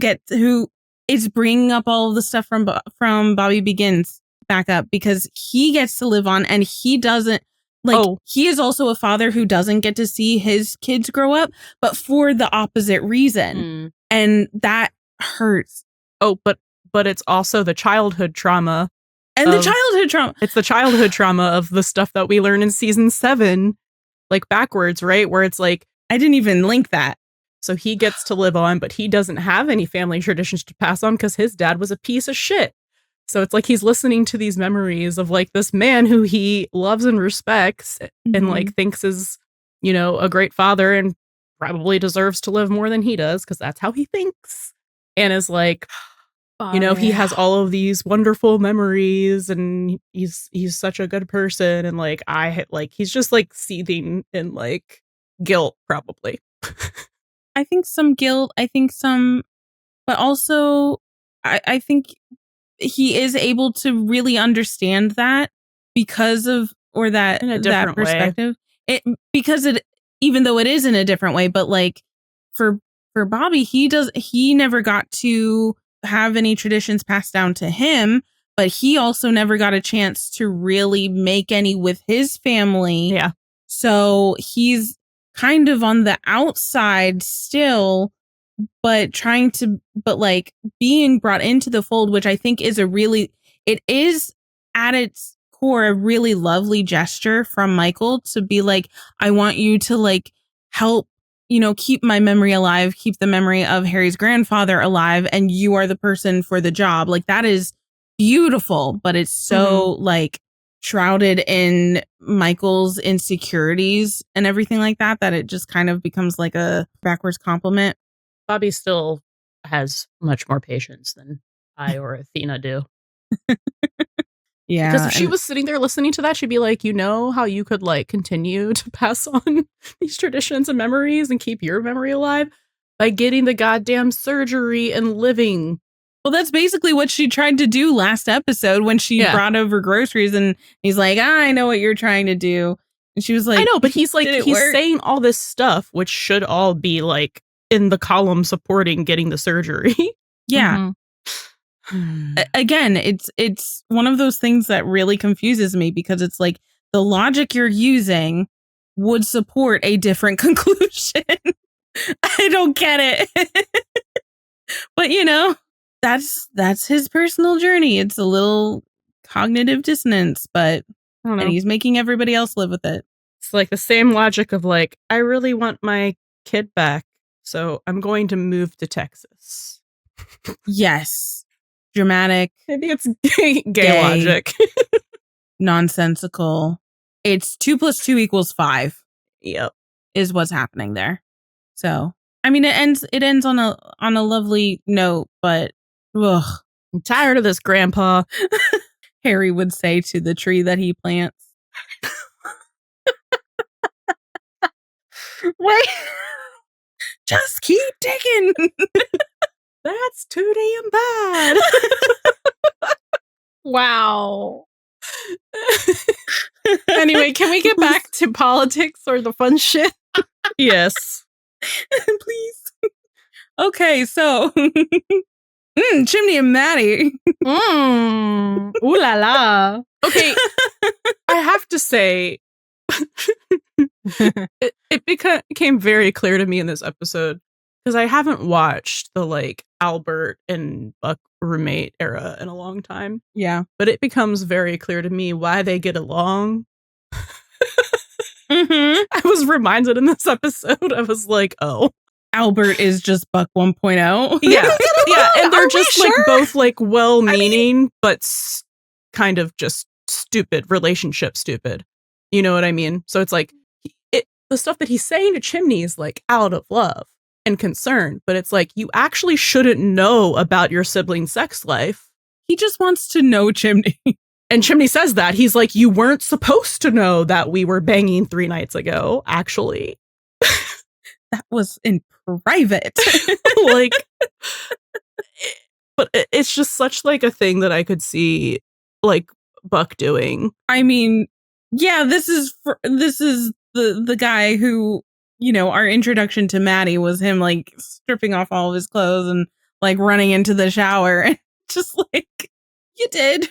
is bringing up all of the stuff from Bobby Begins back up because he gets to live on and he doesn't. Like, he is also a father who doesn't get to see his kids grow up, but for the opposite reason. And that hurts. Oh, but it's also the childhood trauma. And the childhood trauma. It's the childhood trauma of the stuff that we learn in season 7, like backwards, right? Where it's like, I didn't even link that. So he gets to live on, but he doesn't have any family traditions to pass on because his dad was a piece of shit. So it's like he's listening to these memories of like this man who he loves and respects and like thinks is, you know, a great father and probably deserves to live more than he does because that's how he thinks. And is like, you know, he has all of these wonderful memories and he's such a good person. And like, he's just like seething in like guilt, probably. I think some guilt. I think some, but also I think he is able to really understand that because of, or that, in a different perspective. Even though it is in a different way, but like for Bobby, he never got to have any traditions passed down to him, but he also never got a chance to really make any with his family. Yeah. So he's kind of on the outside still but like being brought into the fold, which I think is it is at its core a really lovely gesture from Michael to be like, I want you to like help, keep my memory alive, keep the memory of Harry's grandfather alive, and you are the person for the job. Like, that is beautiful, but it's so like shrouded in Michael's insecurities and everything like that it just kind of becomes like a backwards compliment. Bobby still has much more patience than I or Athena do. Yeah. Because if she was sitting there listening to that, she'd be like, how you could like continue to pass on these traditions and memories and keep your memory alive by getting the goddamn surgery and living. Well, that's basically what she tried to do last episode when she brought over groceries, and he's like, I know what you're trying to do. And she was like, I know, but he's like, he's saying all this stuff, which should all be like in the column supporting getting the surgery. Yeah. Again, it's one of those things that really confuses me, because it's like the logic you're using would support a different conclusion. I don't get it. But that's his personal journey. It's a little cognitive dissonance, but and he's making everybody else live with it. It's like the same logic of like, I really want my kid back, so I'm going to move to Texas. Yes. Dramatic. Maybe it's gay logic. Nonsensical. It's 2 + 2 = 5. Yep. Is what's happening there. So, I mean, it ends on a lovely note, but ugh. I'm tired of this, Grandpa. Harry would say to the tree that he plants. Wait. Just keep digging. That's too damn bad. Wow. Anyway, can we get back to politics or the fun shit? Yes. Please. Okay, so Chimney and Maddie. Ooh la la. Okay. I have to say, it became very clear to me in this episode, because I haven't watched the like Albert and Buck roommate era in a long time. Yeah. But it becomes very clear to me why they get along. I was reminded in this episode, I was like, oh. Albert is just Buck 1.0. Yeah. Yeah. And they're just like both like well-meaning, but kind of just stupid, relationship stupid. You know what I mean? So it's like the stuff that he's saying to Chimney is like out of love and concern, but it's like, you actually shouldn't know about your sibling's sex life. He just wants to know Chimney. And Chimney says that. He's like, you weren't supposed to know that we were banging 3 nights ago, actually. That was in private. Like, but it's just such like a thing that I could see like Buck doing. I mean, yeah, this is the guy who, our introduction to Maddie was him like stripping off all of his clothes and like running into the shower, and just like, you did.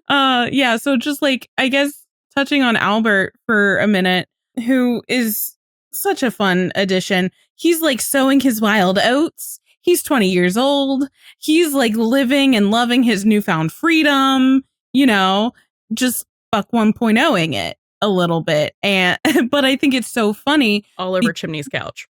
Yeah, so just like, I guess touching on Albert for a minute, who is such a fun addition. He's like sowing his wild oats. He's 20 years old. He's like living and loving his newfound freedom, just Buck 1.0ing it a little bit. But I think it's so funny. All over Chimney's couch.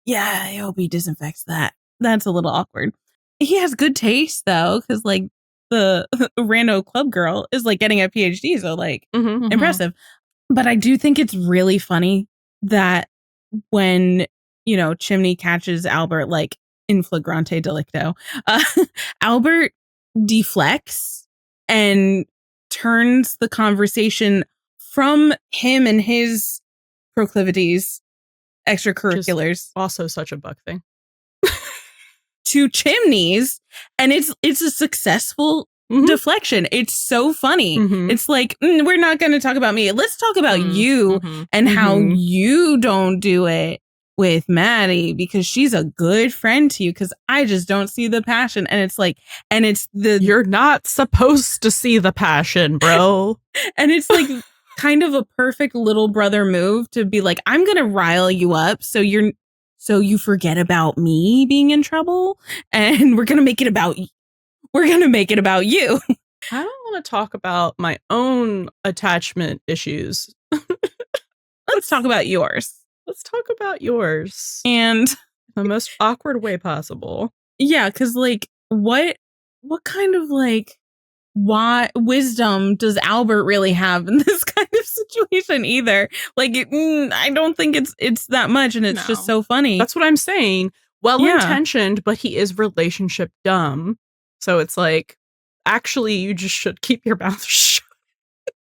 Yeah, I hope he disinfects that. That's a little awkward. He has good taste though, because like the rando club girl is like getting a PhD, so like impressive. But I do think it's really funny that when Chimney catches Albert like in flagrante delicto, Albert deflects and turns the conversation from him and his proclivities, extracurriculars, just also such a Buck thing, to Chimney's, and it's a successful deflection. It's so funny. It's like, we're not going to talk about me. Let's talk about you and how you don't do it with Maddie, because she's a good friend to you, because I just don't see the passion. And it's like, you're not supposed to see the passion, bro. And it's like kind of a perfect little brother move to be like, I'm going to rile you up so so you forget about me being in trouble, and we're gonna make it about you. I don't want to talk about my own attachment issues. Let's talk about yours. Let's talk about yours. And the most awkward way possible. Yeah, because like what kind of like wisdom does Albert really have in this kind of situation either? Like I don't think it's that much, and it's just so funny. That's what I'm saying. Well-intentioned, but he is relationship dumb. So it's like, actually, you just should keep your mouth shut.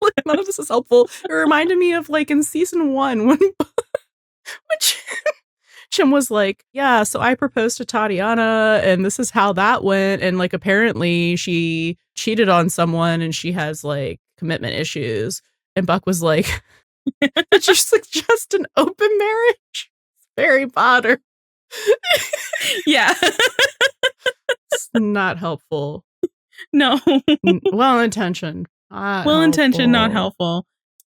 Like, none of this is helpful. It reminded me of like in season 1 when Chim was like, yeah, so I proposed to Tatiana and this is how that went. And like, apparently she cheated on someone and she has like commitment issues. And Buck was like, did you suggest an open marriage? It's Harry Potter. Yeah. It's not helpful. No. Well-intentioned. Well-intentioned, not helpful.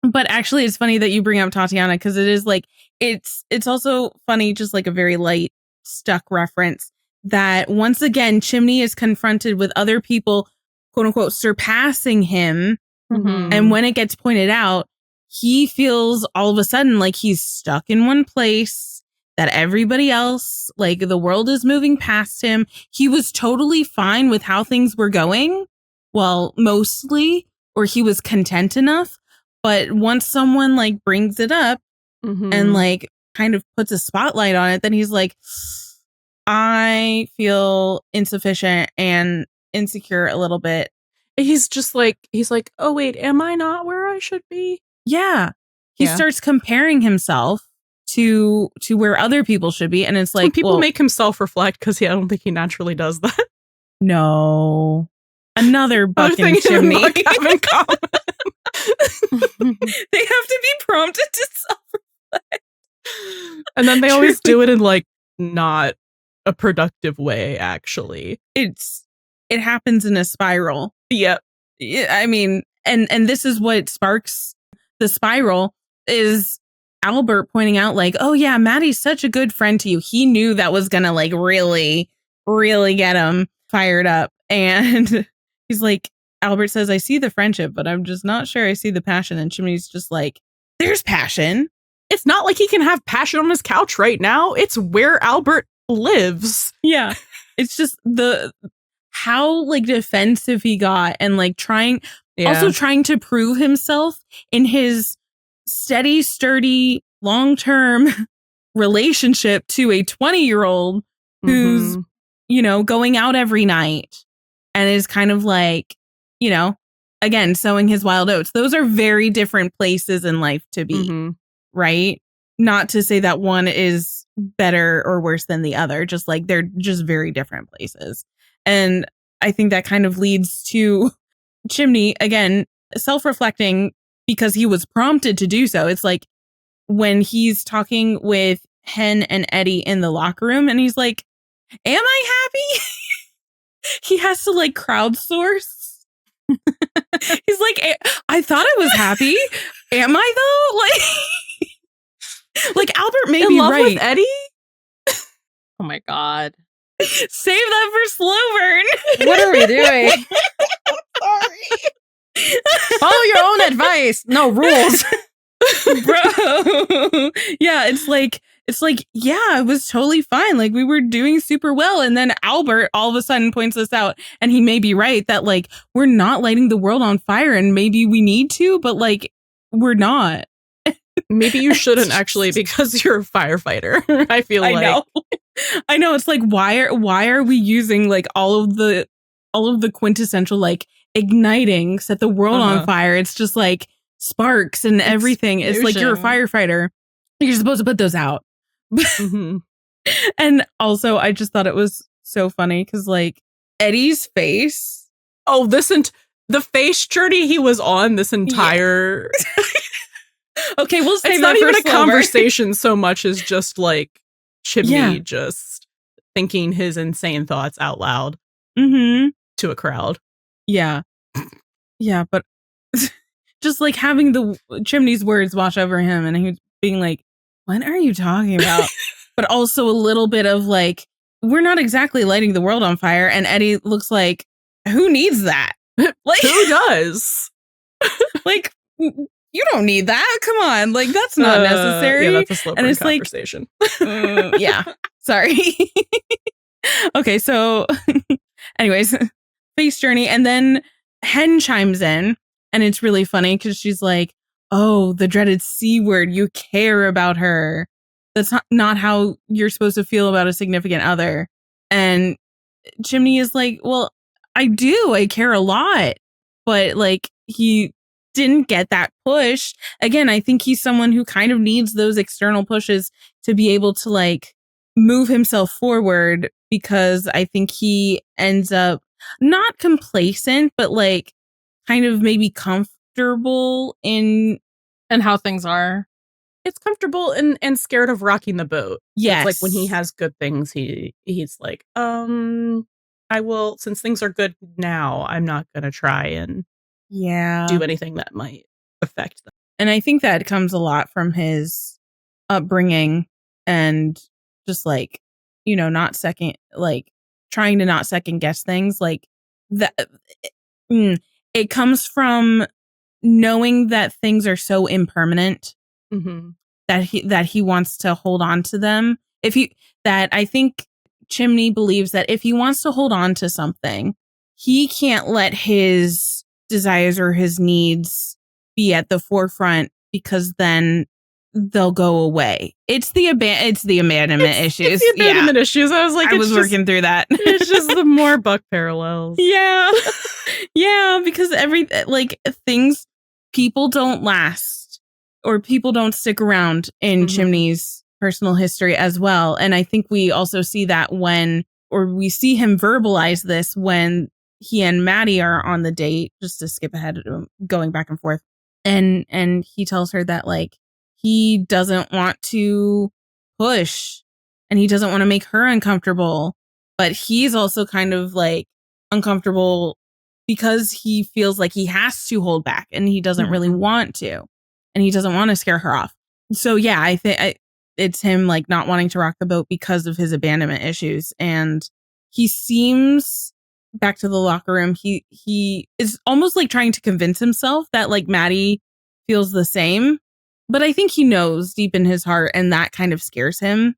But actually, it's funny that you bring up Tatiana, because it is like, it's also funny, just like a very light stuck reference, that once again, Chimney is confronted with other people, quote unquote, surpassing him. Mm-hmm. And when it gets pointed out, he feels all of a sudden like he's stuck in one place, that everybody else, like the world is moving past him. He was totally fine with how things were going. Well, mostly, or he was content enough. But once someone like brings it up and like kind of puts a spotlight on it, then he's like, I feel insufficient and insecure a little bit. He's like, oh wait, am I not where I should be? Yeah. He starts comparing himself to where other people should be. And it's like, when people make him self-reflect, because I don't think he naturally does that. No. Another Buck and Chimney. Buck have in common. They have to be prompted to self-reflect. And then they always do it in like not a productive way, actually. It happens in a spiral. Yep. I mean, and this is what sparks the spiral, is Albert pointing out like, oh yeah, Maddie's such a good friend to you. He knew that was gonna like really, really get him fired up. And he's like, Albert says, I see the friendship, but I'm just not sure I see the passion. And Chimney's just like, there's passion. It's not like he can have passion on his couch right now. It's where Albert lives. Yeah. It's just how like defensive he got, and like also trying to prove himself in his steady, sturdy, long-term relationship to a 20-year-old who's, going out every night and is kind of like, again, sowing his wild oats. Those are very different places in life to be, right? Not to say that one is better or worse than the other, just like they're just very different places. And I think that kind of leads to Chimney, again, self-reflecting because he was prompted to do so. It's like when he's talking with Hen and Eddie in the locker room and he's like, am I happy? He has to like crowdsource. He's like, I thought I was happy. Am I though? Like Albert may be right. With Eddie? Oh my God. Save that for slow burn. What are we doing? Sorry. Follow your own advice. No rules. Bro. Yeah, it's like, yeah, it was totally fine. Like we were doing super well. And then Albert all of a sudden points this out, and he may be right that like we're not lighting the world on fire, and maybe we need to, but like we're not. Maybe you shouldn't actually, because you're a firefighter. I feel like I know. It's like why are we using like all of the quintessential like igniting, set the world on fire? It's just like sparks and everything. It's like you're a firefighter. You're supposed to put those out. And also, I just thought it was so funny because like Eddie's face. Oh, the face journey he was on this entire. Yeah. Okay, we'll say it's not even a conversation so much as just like Chimney just thinking his insane thoughts out loud to a crowd. Yeah. Yeah, but just like having the Chimney's words wash over him, and he was being like, what are you talking about? but also a little bit of like, we're not exactly lighting the world on fire. And Eddie looks like, who needs that? Like, who does? Like, you don't need that. Come on. Like, that's not necessary. Yeah, that's a slow burn conversation. Like, yeah. Sorry. Okay, so anyways, face journey. And then Hen chimes in. And it's really funny because she's like, oh, the dreaded C word. You care about her. That's not how you're supposed to feel about a significant other. And Chimney is like, well, I do. I care a lot. But like, he didn't get that push. Again, I think he's someone who kind of needs those external pushes to be able to like move himself forward, because I think he ends up not complacent, but like kind of maybe comfortable in how things are. It's comfortable and scared of rocking the boat. Yes. It's like when he has good things, he's like, I will, since things are good now, I'm not going to try and do anything that might affect them. And I think that comes a lot from his upbringing and just like, you know, trying to not second guess things like that. It comes from knowing that things are so impermanent that he wants to hold on to them. I think Chimney believes that if he wants to hold on to something, he can't let his desires or his needs be at the forefront, because then they'll go away. It's the abandonment issues. It's the abandonment issues. I was like, I was working through that. It's just the more Buck parallels. Yeah. Yeah, because things, people don't last, or people don't stick around in Chimney's personal history as well. And I think we also see that we see him verbalize this when he and Maddie are on the date, just to skip ahead, going back and forth. And he tells her that like, he doesn't want to push and he doesn't want to make her uncomfortable, but he's also kind of like uncomfortable because he feels like he has to hold back and he doesn't really want to, and he doesn't want to scare her off. So yeah, I think it's him like not wanting to rock the boat because of his abandonment issues. And he seems, back to the locker room, he is almost like trying to convince himself that like Maddie feels the same. But I think he knows deep in his heart, and that kind of scares him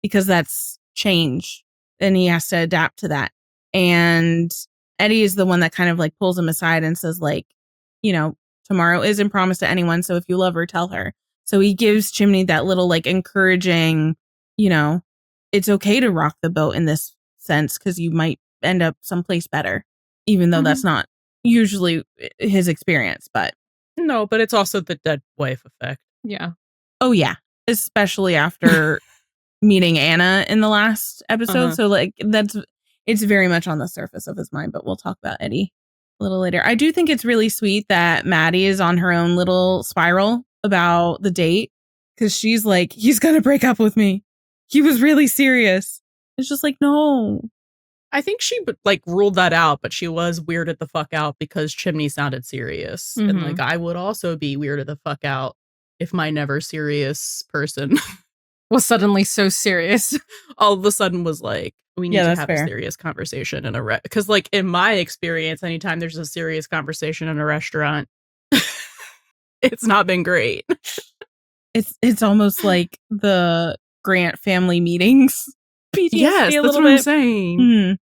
because that's change and he has to adapt to that. And Eddie is the one that kind of like pulls him aside and says like, you know, tomorrow isn't promised to anyone. So if you love her, tell her. So he gives Chimney that little like encouraging, you know, it's okay to rock the boat in this sense because you might end up someplace better, even though that's not usually his experience. But no, but it's also the dead wife effect. Yeah. Oh, yeah. Especially after meeting Anna in the last episode. So like it's very much on the surface of his mind, but we'll talk about Eddie a little later. I do think it's really sweet that Maddie is on her own little spiral about the date, because she's like, he's going to break up with me. He was really serious. It's just like, no. I think she like ruled that out, but she was weirded the fuck out because Chimney sounded serious. And like, I would also be weirded the fuck out if my never serious person was suddenly so serious. All of a sudden was like, we need to have a serious conversation in a because like in my experience, anytime there's a serious conversation in a restaurant, it's not been great. It's almost like the Grant family meetings. PTSD yes, that's what I'm saying.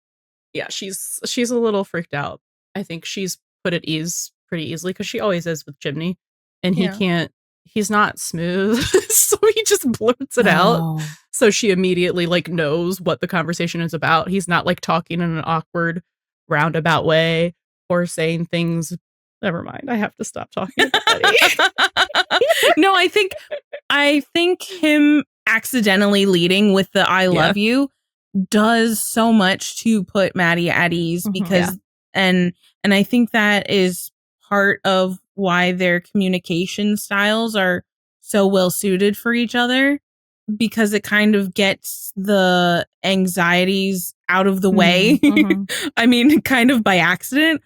Yeah, she's a little freaked out. I think she's put at ease pretty easily because she always is with Chimney, and he's not smooth, so he just blurts it out. So she immediately like knows what the conversation is about. He's not like talking in an awkward roundabout way or saying things. Never mind. I have to stop talking about Eddie. No, I think him accidentally leading with the I love you does so much to put Maddie at ease, because and I think that is part of why their communication styles are so well suited for each other, because it kind of gets the anxieties out of the way. I mean, kind of by accident,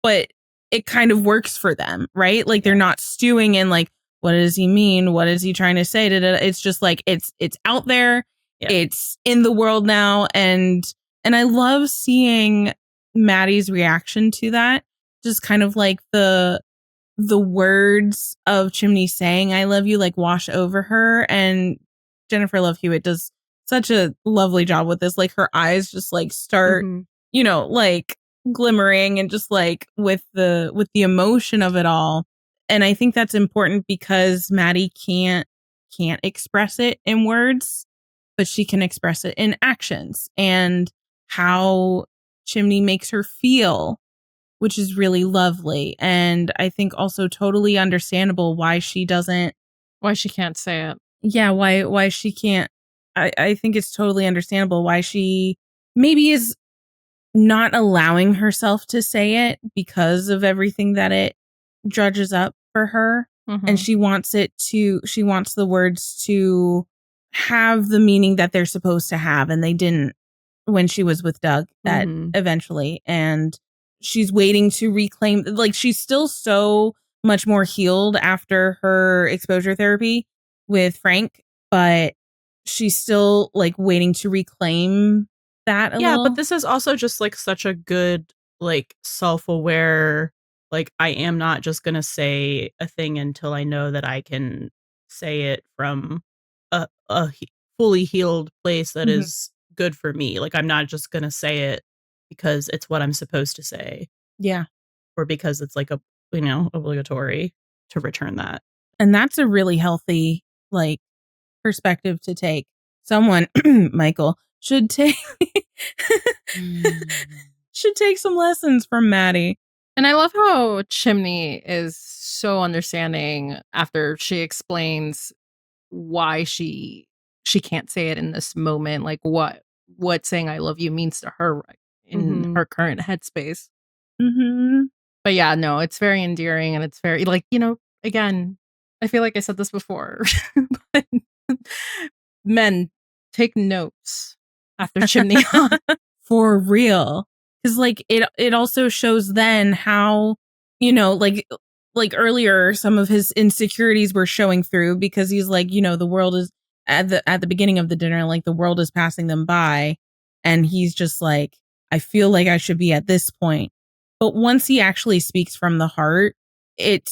but it kind of works for them, right? Like they're not stewing in like, what does he mean? What is he trying to say? It's just like, it's out there. It's in the world now. And I love seeing Maddie's reaction to that. Just kind of like the words of Chimney saying I love you like wash over her. And Jennifer Love Hewitt does such a lovely job with this. Like her eyes just like start, like glimmering and just like with the emotion of it all. And I think that's important because Maddie can't express it in words, but she can express it in actions and how Chimney makes her feel, which is really lovely. And I think also totally understandable why she can't say it. Yeah, why she can't. I think it's totally understandable why she maybe is not allowing herself to say it because of everything that it drudges up for her. And she wants the words to have the meaning that they're supposed to have. And they didn't when she was with Doug that eventually. And she's waiting to reclaim, like she's still so much more healed after her exposure therapy with Frank, but she's still like waiting to reclaim that a little. But this is also just like such a good, like self-aware, like I am not just going to say a thing until I know that I can say it from a fully healed place that is good for me. Like I'm not just going to say it because it's what I'm supposed to say. Yeah. Or because it's like obligatory to return that. And that's a really healthy like perspective to take. Someone, Michael, should take some lessons from Maddie. And I love how Chimney is so understanding after she explains why she can't say it in this moment, like what saying I love you means to her in her current headspace. But yeah, no, it's very endearing and it's very like, again, I feel like I said this before, but men take notes after Chimney for real. Because like it also shows then how, like earlier some of his insecurities were showing through because he's like, the world is at the beginning of the dinner, like the world is passing them by. And he's just like, I feel like I should be at this point. But once he actually speaks from the heart, it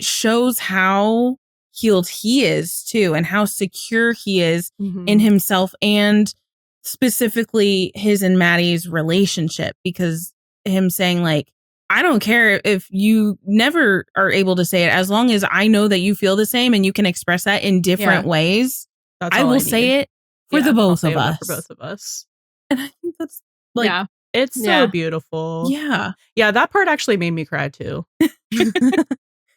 shows how healed he is too, and how secure he is in himself, and specifically his and Maddie's relationship. Because him saying like, I don't care if you never are able to say it, as long as I know that you feel the same and you can express that in different ways. I will say it for the both of us. For both of us. And I think that's like, it's so beautiful. Yeah. Yeah, that part actually made me cry too.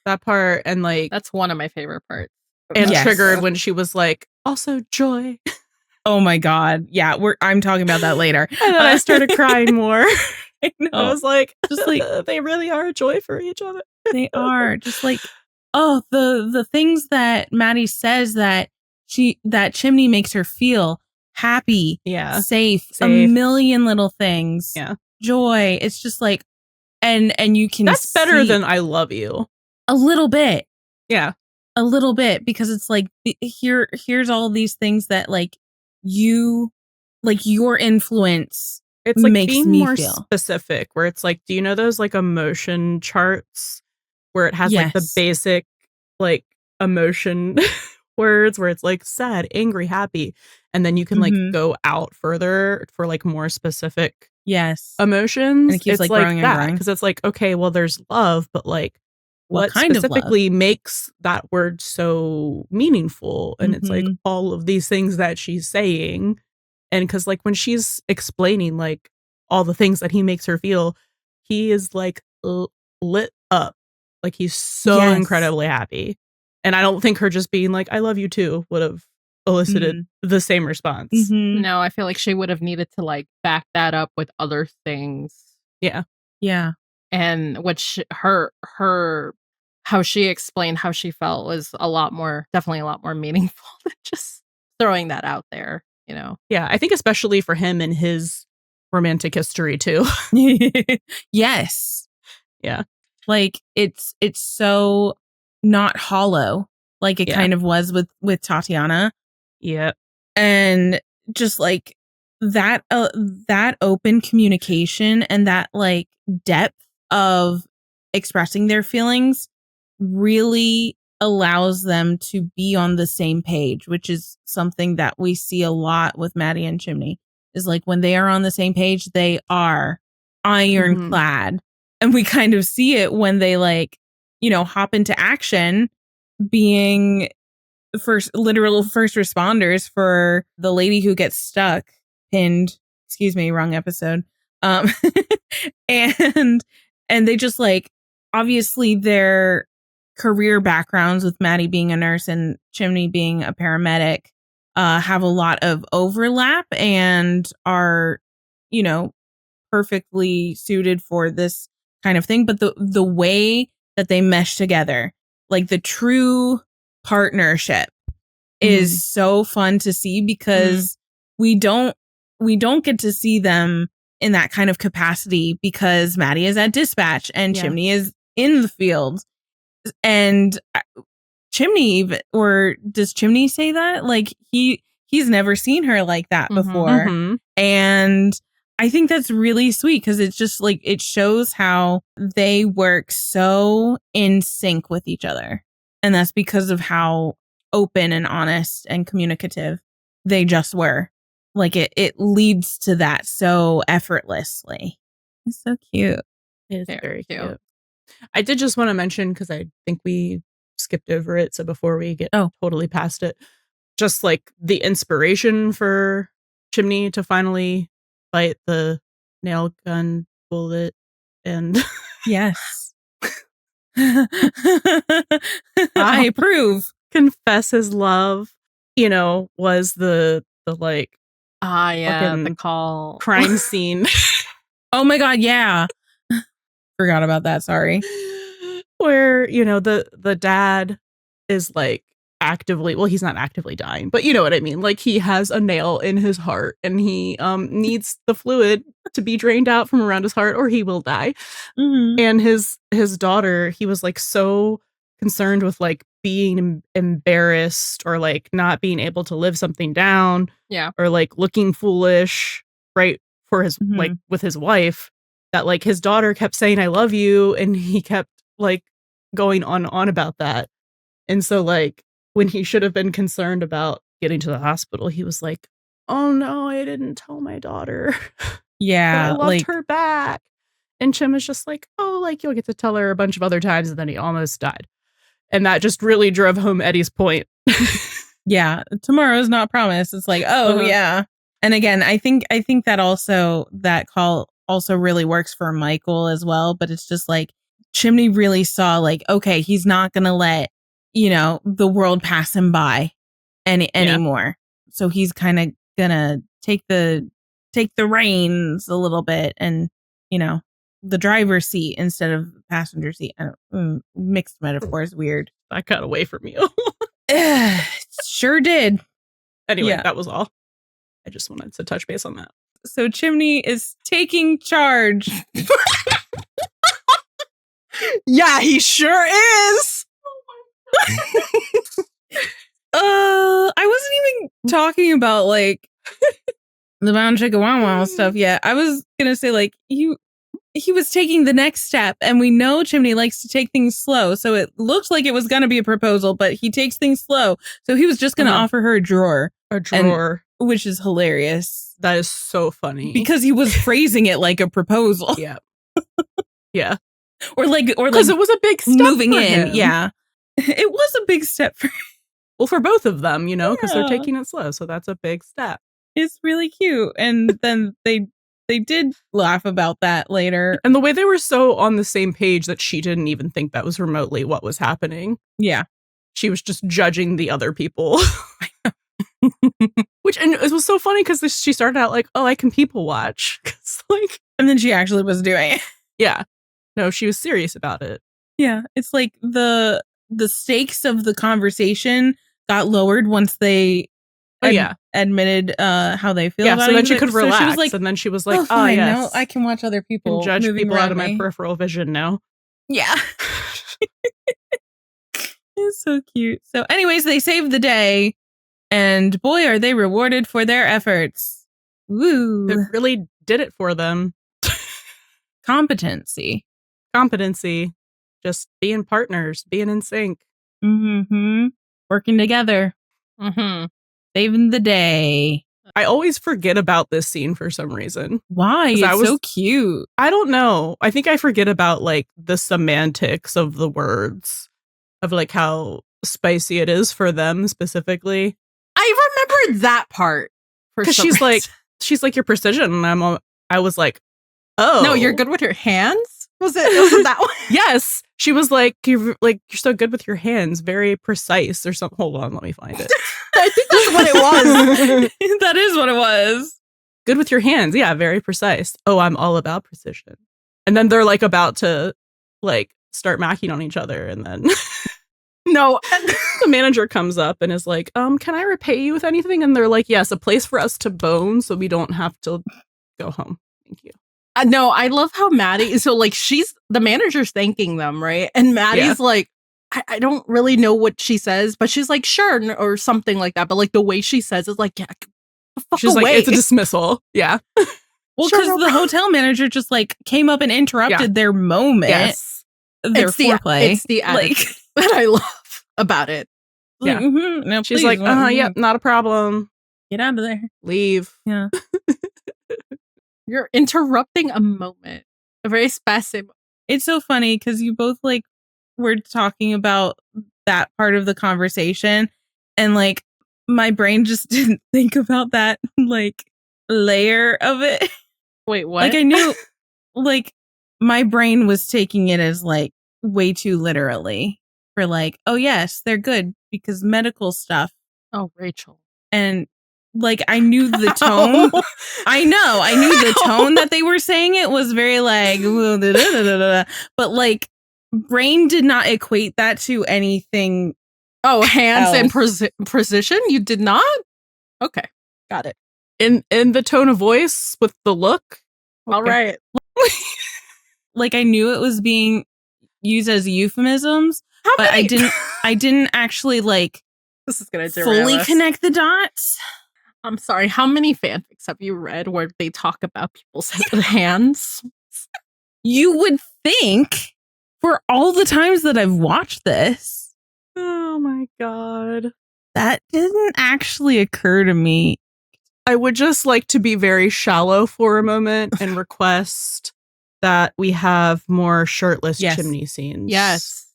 That part, and like that's one of my favorite parts. And triggered when she was like, also joy. Oh my God. Yeah, I'm talking about that later. And then I started crying more. I know. I was like, just like they really are a joy for each other. They are just like, the things that Maddie says that Chimney makes her feel happy, safe, a million little things, joy. It's just like, and you can. That's better than I love you. A little bit, a little bit, because it's like here's all these things that like you, like your influence. It's like makes being me more feel specific, where it's like, do you know those like emotion charts where it has like the basic like emotion words where it's like sad, angry, happy, and then you can like go out further for like more specific emotions. And it keeps it's like growing that, and growing, because it's like, okay, well, there's love, but like what kind specifically makes that word so meaningful? And it's like all of these things that she's saying. And because like when she's explaining like all the things that he makes her feel, he is like lit up. Like he's so incredibly happy. And I don't think her just being like, I love you too would have elicited the same response. No, I feel like she would have needed to like back that up with other things. Yeah. And which her how she explained how she felt was definitely a lot more meaningful than just throwing that out there, Yeah, I think especially for him and his romantic history too. Yes. Yeah. Like it's so not hollow like it kind of was with Tatiana. Yep. And just like that open communication and that like depth of expressing their feelings really allows them to be on the same page, which is something that we see a lot with Maddie and Chimney, is like when they are on the same page, they are ironclad. And we kind of see it when they like, you know, hop into action, being literal first responders for the lady who gets pinned, wrong episode. And they just like, obviously their career backgrounds with Maddie being a nurse and Chimney being a paramedic have a lot of overlap and are, you know, perfectly suited for this kind of thing. But the way that they mesh together, like the true partnership, is so fun to see, because we don't get to see them in that kind of capacity, because Maddie is at dispatch and Chimney is in the field. And Chimney, or does Chimney say that? Like he's never seen her like that before. And I think that's really sweet, because it's just like, it shows how they work so in sync with each other. And that's because of how open and honest and communicative they just were. Like it leads to that so effortlessly. It's so cute. It is very cute. I did just want to mention, because I think we skipped over it, so before we get totally past it, just like the inspiration for Chimney to finally bite the nail gun bullet, and yes. I approve. Confess his love, you know, was the like the call crime scene. Oh my god, yeah. Forgot about that, sorry. Where, you know, the dad is like actively, well, he's not actively dying, but you know what I mean, like he has a nail in his heart and he needs the fluid to be drained out from around his heart or he will die. And his daughter, he was like so concerned with like being embarrassed or like not being able to live something down, or like looking foolish, right, for his like with his wife, that like his daughter kept saying I love you, and he kept like going on about that. And so like when he should have been concerned about getting to the hospital, he was like, oh no, I didn't tell my daughter. Yeah, I loved her back. And Chim is just like, oh, like you'll get to tell her a bunch of other times. And then he almost died. And that just really drove home Eddie's point. Yeah, tomorrow is not promised. It's like, oh yeah. And again, I think that also, that call also really works for Michael as well. But it's just like Chimney really saw like, okay, he's not gonna let, you know, the world pass him by anymore. So he's kind of gonna take the reins a little bit, and you know, the driver's seat instead of passenger seat. I don't, mixed metaphors, weird. That got away from you. Sure did. Anyway, that was all. I just wanted to touch base on that. So Chimney is taking charge. Yeah, he sure is. I wasn't even talking about like the Bound Chicka Wow Wow stuff yet. I was gonna say like he was taking the next step, and we know Chimney likes to take things slow, so it looked like it was gonna be a proposal, but he takes things slow. So he was just gonna offer her a drawer, which is hilarious. That is so funny because he was phrasing it like a proposal. Yeah, yeah, or like because it was a big step moving for in. him. Yeah, it was a big step for him. Well, for both of them, you know, because they're taking it slow, so that's a big step. It's really cute, and then they did laugh about that later. And the way they were so on the same page that she didn't even think that was remotely what was happening. Yeah. She was just judging the other people. Which, and it was so funny because she started out like, oh, I can people watch. Like, and then she actually was doing it. Yeah. No, she was serious about it. Yeah. It's like the stakes of the conversation got lowered once they admitted how they feel about it. So then she could relax. So she was like, and then she was like, oh yes, I can watch other people judge people out of my me. peripheral vision now. Yeah. It's so cute. So anyways, they saved the day, And boy, are they rewarded for their efforts. Woo. It really did it for them. Competency. Just being partners, being in sync. Mm-hmm. Working together. Mm-hmm. Saving the day. I always forget about this scene for some reason. Why? It's so cute. I don't know. I think I forget about like the semantics of the words, of like how spicy it is for them specifically. I remember that part because she's like your precision, and I was like, oh no, you're good with your hands. Was it that one? Yes, she was like, you're so good with your hands, very precise or something. Hold on, let me find it. I think that's what it was. That is what it was. Good with your hands, yeah, very precise. Oh, I'm all about precision. And then they're like about to like start macking on each other, and then no, the manager comes up and is like, can I repay you with anything? And they're like, yes, a place for us to bone so we don't have to go home. Thank you. No, I love how Maddie, so like the manager's thanking them, right? And Maddie's like, I don't really know what she says, but she's like, sure, or something like that. But like the way she says is like, yeah, she's like, it's a dismissal. Yeah. Well, because the hotel manager just like came up and interrupted their moment. Yes. Their foreplay. It's the attitude that I love about it. Yeah. Mm-hmm. No, she's like, yeah, not a problem. Get out of there. Leave. Yeah. You're interrupting a moment. A very specific. It's so funny because you both like were talking about that part of the conversation, and like my brain just didn't think about that like layer of it. Wait, what? Like I knew like my brain was taking it as like way too literally for like, oh yes, they're good because medical stuff. Oh, Rachel. And like I knew the tone. I knew the tone that they were saying it was very like, but like brain did not equate that to anything. Oh, hands else. And precision? You did not? Okay, got it. In the tone of voice with the look. All right. Like I knew it was being used as euphemisms, but I didn't actually like this is gonna fully connect the dots. I'm sorry. How many fanfics have you read where they talk about people's hands? You would think for all the times that I've watched this. Oh my God. That didn't actually occur to me. I would just like to be very shallow for a moment and request that we have more shirtless Chimney scenes. Yes.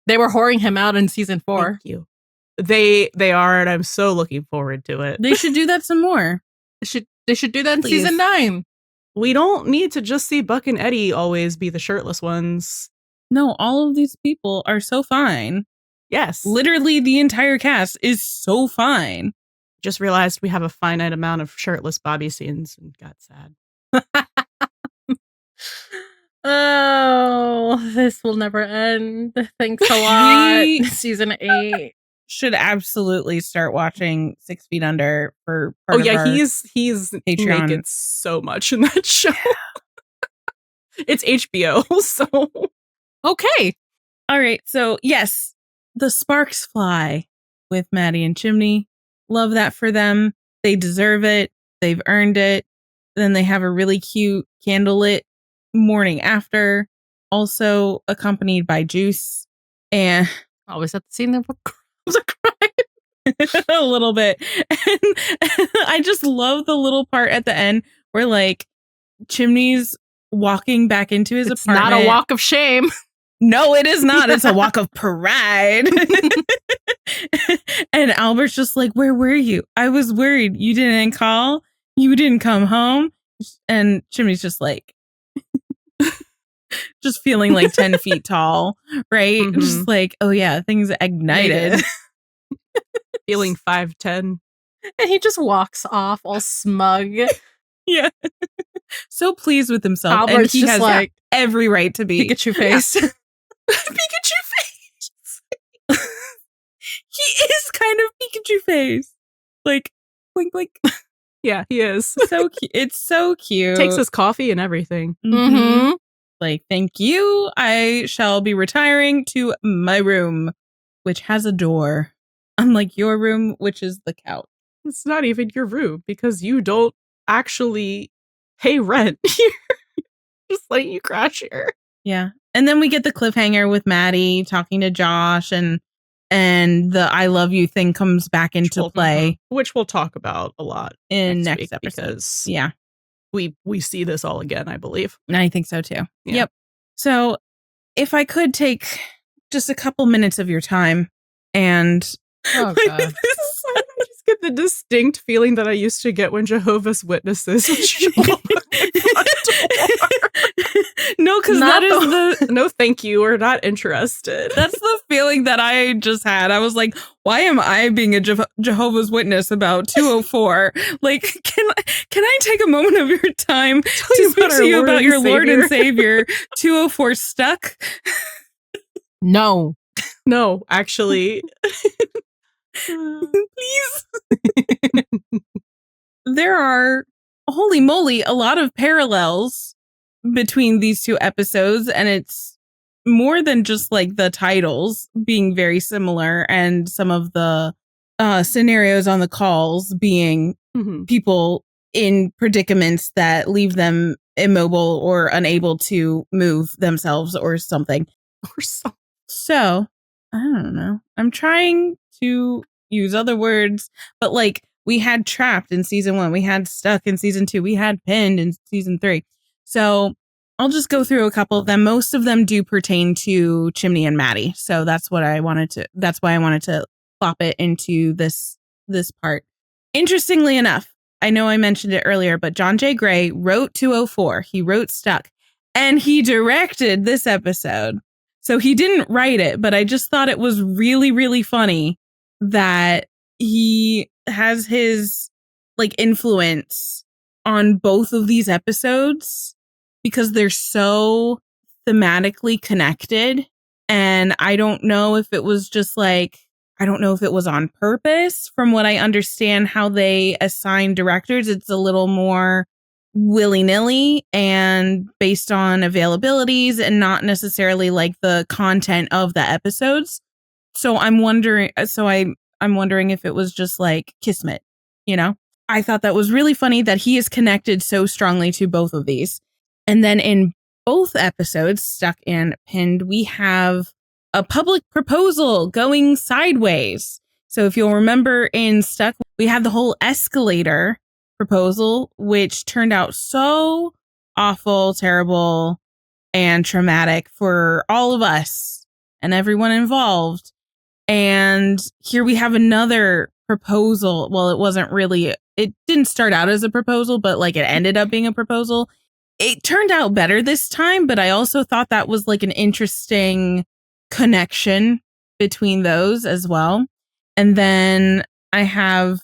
They were whoring him out in season 4. Thank you. They are, and I'm so looking forward to it. They should do that some more. They should do that in season 9. We don't need to just see Buck and Eddie always be the shirtless ones. No, all of these people are so fine. Yes. Literally the entire cast is so fine. Just realized we have a finite amount of shirtless Bobby scenes and got sad. Oh, this will never end. Thanks a lot. Season 8. Should absolutely start watching 6 Feet Under for part of our he's Patreon. Naked so much in that show. It's HBO, so okay. All right, so yes, the sparks fly with Maddie and Chimney. Love that for them. They deserve it. They've earned it. Then they have a really cute candlelit morning after, also accompanied by juice. And always at the scene of a cry. A little bit. And I just love the little part at the end where like Chimney's walking back into his apartment. Not a walk of shame. No, it is not. It's a walk of pride. And Albert's just like, where were you? I was worried. You didn't call. You didn't come home. And Chimney's just like, just feeling like 10 feet tall, right? Mm-hmm. Just like, oh yeah, things ignited. Feeling 5'10". And he just walks off all smug. Yeah. So pleased with himself. Albert's and he just has like every right to be. Pikachu face. Yeah. Pikachu face. He is kind of Pikachu face. Like, blink, blink. Yeah, he is. So cute. It's so cute. Takes his coffee and everything. Mm-hmm. Like, thank you. I shall be retiring to my room, which has a door. Unlike your room, which is the couch. It's not even your room because you don't actually pay rent here. Just letting you crash here. Yeah. And then we get the cliffhanger with Maddie talking to Josh and the I love you thing comes back into play. Which we'll talk about a lot in next episode. Because yeah. We see this all again, I believe. I think so too. Yeah. Yep. So if I could take just a couple minutes of your time and Oh, God. I just get the distinct feeling that I used to get when Jehovah's Witnesses would show up at my front door. No, because that is the no, thank you. We're not interested. That's the feeling that I just had. I was like, why am I being a Jehovah's Witness about 204? Like, can I take a moment of your time to speak to you about your Lord and Savior 204 stuck? No, actually. Please. There are, holy moly, a lot of parallels between these two episodes, and it's more than just like the titles being very similar and some of the scenarios on the calls being people in predicaments that leave them immobile or unable to move themselves or something. So, I don't know. I'm trying to use other words, but like we had trapped in season 1, we had stuck in season 2, we had pinned in season 3. So I'll just go through a couple of them. Most of them do pertain to Chimney and Maddie. So that's why I wanted to plop it into this part. Interestingly enough, I know I mentioned it earlier, but John J. Gray wrote 204. He wrote Stuck, and he directed this episode. So he didn't write it, but I just thought it was really, really funny that he has his like influence on both of these episodes because they're so thematically connected. And I don't know if it was just like, I don't know if it was on purpose. From what I understand how they assign directors, it's a little more willy-nilly and based on availabilities and not necessarily like the content of the episodes. So I'm wondering if it was just like kismet, you know? I thought that was really funny that he is connected so strongly to both of these. And then in both episodes, Stuck and Pinned, we have a public proposal going sideways. So if you'll remember in Stuck, we had the whole escalator proposal, which turned out so awful, terrible, and traumatic for all of us and everyone involved. And here we have another proposal. Well, it didn't start out as a proposal, but like it ended up being a proposal. It turned out better this time, but I also thought that was like an interesting connection between those as well. And then I have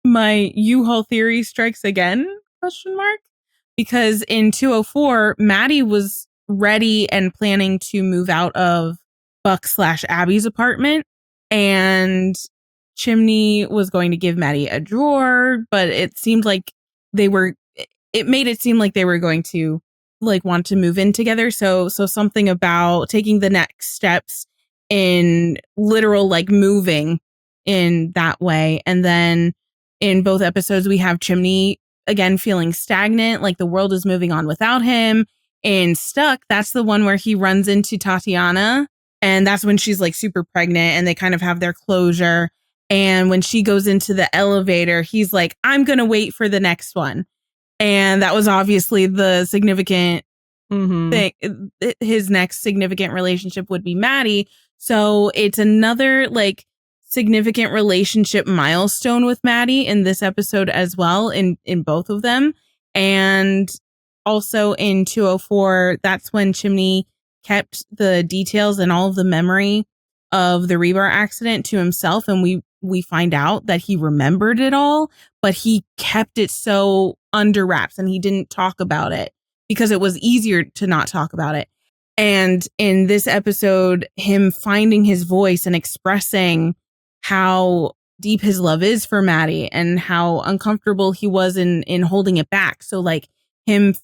my U-Haul theory strikes again, ? Because in 204, Maddie was ready and planning to move out of Buck/Abby's apartment, and Chimney was going to give Maddie a drawer, but it seemed like it made it seem like they were going to like want to move in together. So something about taking the next steps in literal like moving in that way. And then in both episodes, we have Chimney again feeling stagnant, like the world is moving on without him. In Stuck, that's the one where he runs into Tatiana, and that's when she's like super pregnant and they kind of have their closure. And when she goes into the elevator, he's like, I'm going to wait for the next one. And that was obviously the significant thing. His next significant relationship would be Maddie. So it's another like significant relationship milestone with Maddie in this episode as well, in both of them. And also in 204, that's when Chimney kept the details and all of the memory of the rebar accident to himself. And we find out that he remembered it all, but he kept it so under wraps and he didn't talk about it because it was easier to not talk about it. And in this episode, him finding his voice and expressing how deep his love is for Maddie and how uncomfortable he was in holding it back. So like him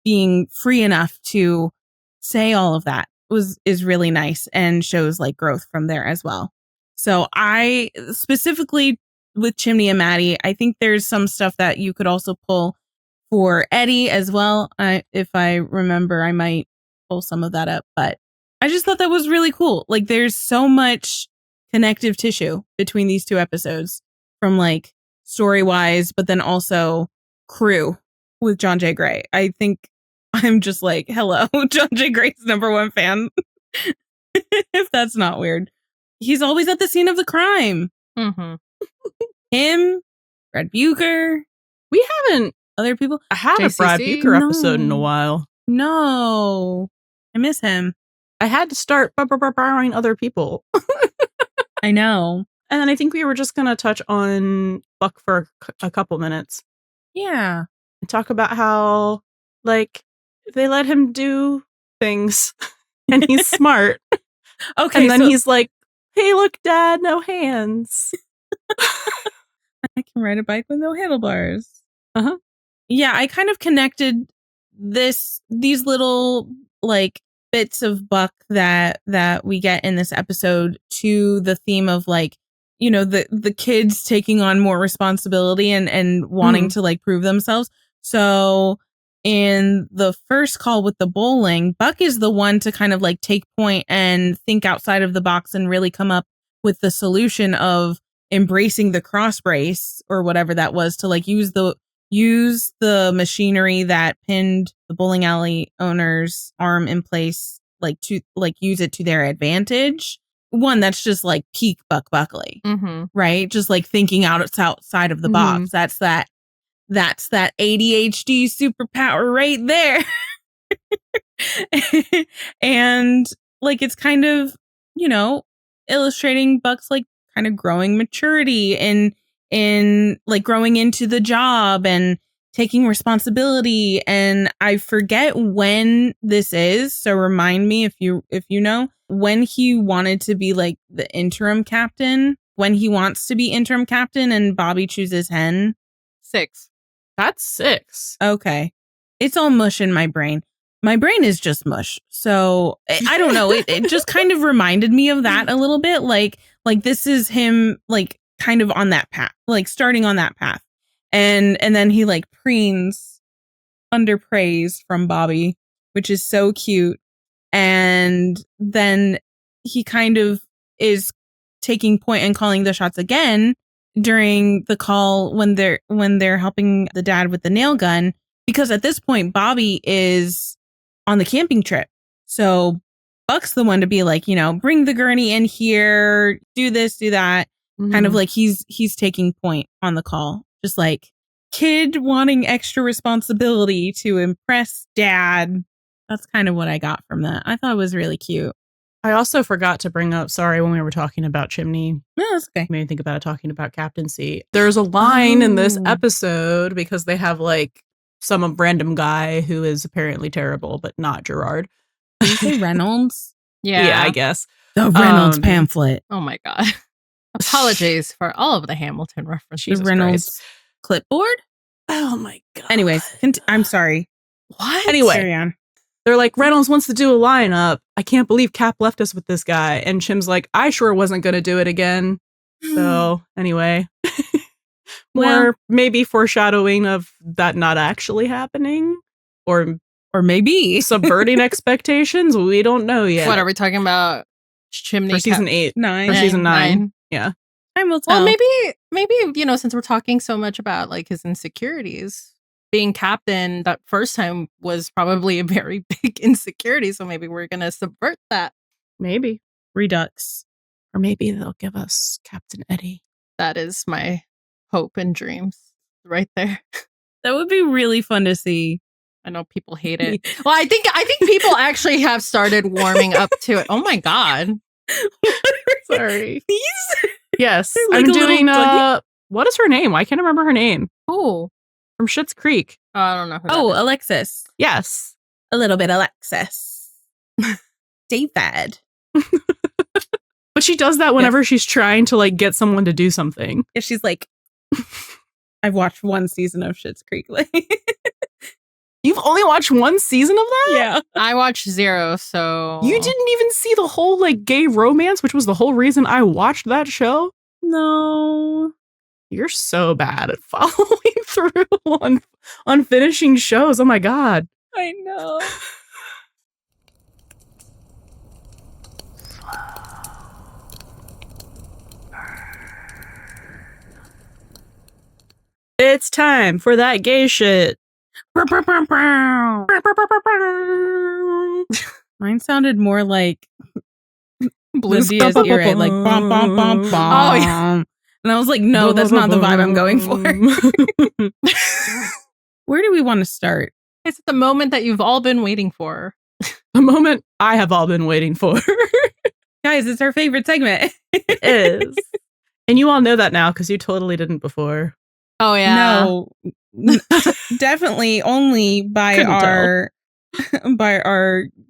being free enough to say all of that is really nice and shows like growth from there as well. So I specifically with Chimney and Maddie, I think there's some stuff that you could also pull for Eddie as well. If I remember, I might pull some of that up, but I just thought that was really cool. Like there's so much connective tissue between these two episodes from like story wise, but then also crew with John J. Gray. I think I'm just like, hello, John J. Gray's #1 fan. If that's not weird. He's always at the scene of the crime. Mm-hmm. Him, Brad Bucher. We haven't other people. had a Brad Bucher episode in a while. No. I miss him. I had to start borrowing other people. I know. And then I think we were just going to touch on Buck for a couple minutes. Yeah. And talk about how, like, they let him do things and he's smart. Okay. And then he's like, hey, look, Dad, no hands. I can ride a bike with no handlebars. Uh-huh. Yeah, I kind of connected these little, like, bits of Buck that we get in this episode to the theme of like, you know, the kids taking on more responsibility and wanting to like prove themselves. So in the first call with the bowling, Buck is the one to kind of like take point and think outside of the box and really come up with the solution of embracing the cross brace or whatever that was to like use the machinery that pinned the bowling alley owner's arm in place, like to like use it to their advantage. One that's just like peak Buck Buckley, right? Just like thinking outside of the box. That's that ADHD superpower right there. And like it's kind of, you know, illustrating Buck's like kind of growing maturity and in like growing into the job and taking responsibility. And I forget when this is, so remind me if you know when he wanted to be like the interim captain, when he wants to be interim captain and Bobby chooses Hen. 6. That's 6. Okay. It's all mush in my brain. My brain is just mush. So I don't know. It just kind of reminded me of that a little bit. Like this is him like kind of on that path, like starting on that path. And then he like preens under praise from Bobby, which is so cute. And then he kind of is taking point and calling the shots again during the call when they're helping the dad with the nail gun, because at this point Bobby is on the camping trip. So Buck's the one to be like, you know, bring the gurney in here, do this, do that. Kind of like he's taking point on the call. Just like kid wanting extra responsibility to impress dad. That's kind of what I got from that. I thought it was really cute. I also forgot to bring up, sorry, when we were talking about Chimney. No, that's okay. Made me think about it, talking about captaincy. There's a line in this episode because they have like some random guy who is apparently terrible, but not Gerard. Did you say Reynolds? Yeah, I guess. The Reynolds pamphlet. Oh my God. Apologies for all of the Hamilton references. The Reynolds clipboard? Oh my God. Anyways, I'm sorry. What? Anyway. Carry on. They're like, Reynolds wants to do a lineup. I can't believe Cap left us with this guy. And Chim's like, I sure wasn't going to do it again. So anyway, more maybe foreshadowing of that not actually happening or maybe subverting expectations. We don't know yet. What are we talking about? Chimney for season 8, 9 or season 9. Yeah. Time will tell. Well, maybe, you know, since we're talking so much about like his insecurities, being captain that first time was probably a very big insecurity. So maybe we're going to subvert that. Maybe. Redux. Or maybe they'll give us Captain Eddie. That is my hope and dreams right there. That would be really fun to see. I know people hate it. Well, I think people actually have started warming up to it. Oh my God. Sorry. These? Yes. Like I'm doing what is her name? I can't remember her name. Oh. From Schitt's Creek. Oh, I don't know who Oh, that is. Alexis. Yes. A little bit Alexis. David. But she does that whenever she's trying to like get someone to do something. Yeah, she's like, I've watched one season of Schitt's Creek. You've only watched one season of that? Yeah. I watched 0, so You didn't even see the whole like gay romance, which was the whole reason I watched that show? No. You're so bad at following through on finishing shows. Oh my God. I know. It's time for that gay shit. Mine sounded more like Blue the Diaz era, like bom bom bom bom. Oh, yeah. And I was like, no, that's not the vibe I'm going for. Where do we want to start? It's the moment that you've all been waiting for. The moment I have all been waiting for. Guys, it's our favorite segment. It is. And you all know that now because you totally didn't before. Oh yeah. No, definitely only by our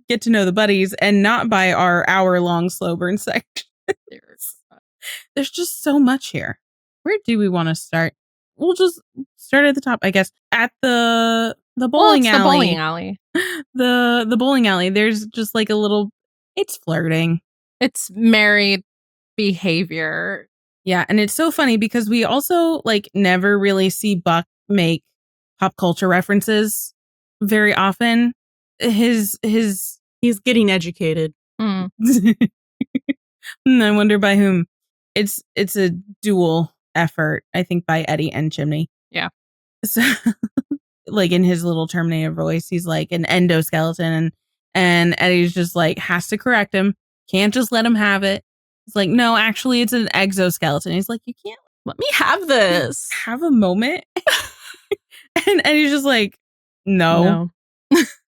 get to know the buddies and not by our hour-long slow burn section. There's just so much here. Where do we want to start? We'll just start at the top, I guess. At the bowling alley. The bowling alley. The bowling alley. There's just like a little. It's flirting. It's married behavior. Yeah, and it's so funny because we also like never really see Buck make pop culture references very often. He's getting educated. Mm. I wonder by whom. It's a dual effort, I think, by Eddie and Chimney. Yeah. So, like in his little Terminator voice, he's like an endoskeleton, and Eddie's just like has to correct him. Can't just let him have it. It's like, no, actually, it's an exoskeleton. He's like, you can't let me have this. Have a moment. and he's just like, no.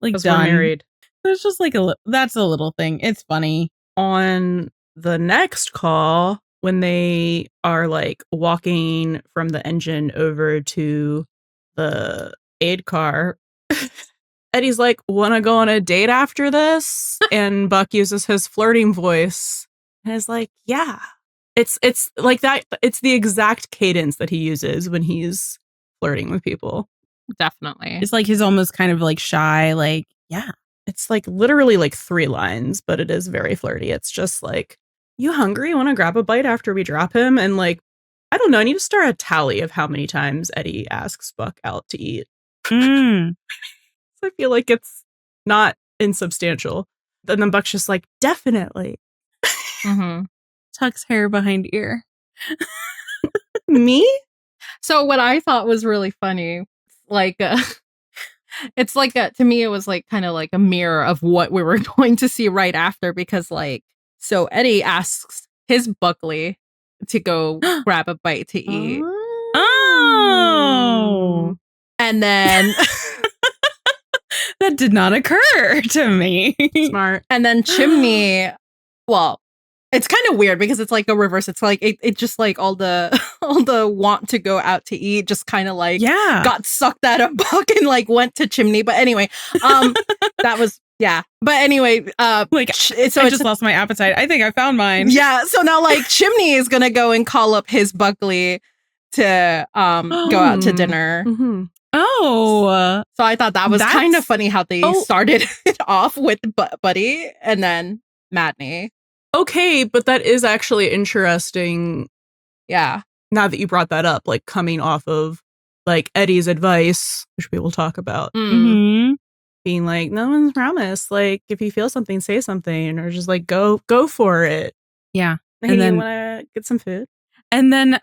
Like, done. We're married. It's just like that's a little thing. It's funny. On the next call, when they are like walking from the engine over to the aid car, Eddie's like, wanna go on a date after this? And Buck uses his flirting voice. And it's like, yeah, it's like that. It's the exact cadence that he uses when he's flirting with people. Definitely. It's like his almost kind of like shy, like, yeah. It's like literally like 3 lines, but it is very flirty. It's just like, you hungry? Want to grab a bite after we drop him? And like, I don't know. I need to start a tally of how many times Eddie asks Buck out to eat. Mm. So I feel like it's not insubstantial. And then Buck's just like, definitely. Mm-hmm. Tucks hair behind ear. Me? So what I thought was really funny, like, it's like to me, it was like kind of like a mirror of what we were going to see right after, because like, so Eddie asks his Buckley to go grab a bite to eat. Oh. And then that did not occur to me. Smart. And then Chimney, well, it's kind of weird because it's like a reverse. It's like it just like all the want to go out to eat just kind of like got sucked out of Buck and like went to Chimney. But anyway, that was But anyway, like so I just lost my appetite. I think I found mine. Yeah. So now like Chimney is gonna go and call up his Buckley to go out to dinner. Mm-hmm. Oh, so I thought that was kind of funny how they started it off with Buddie and then Madney. Okay, but that is actually interesting. Yeah. Now that you brought that up, like coming off of like Eddie's advice, which we will talk about, mm-hmm. being like, no one's promised. Like, if you feel something, say something, or just like go for it. Yeah. Hey, and then you want to get some food? And then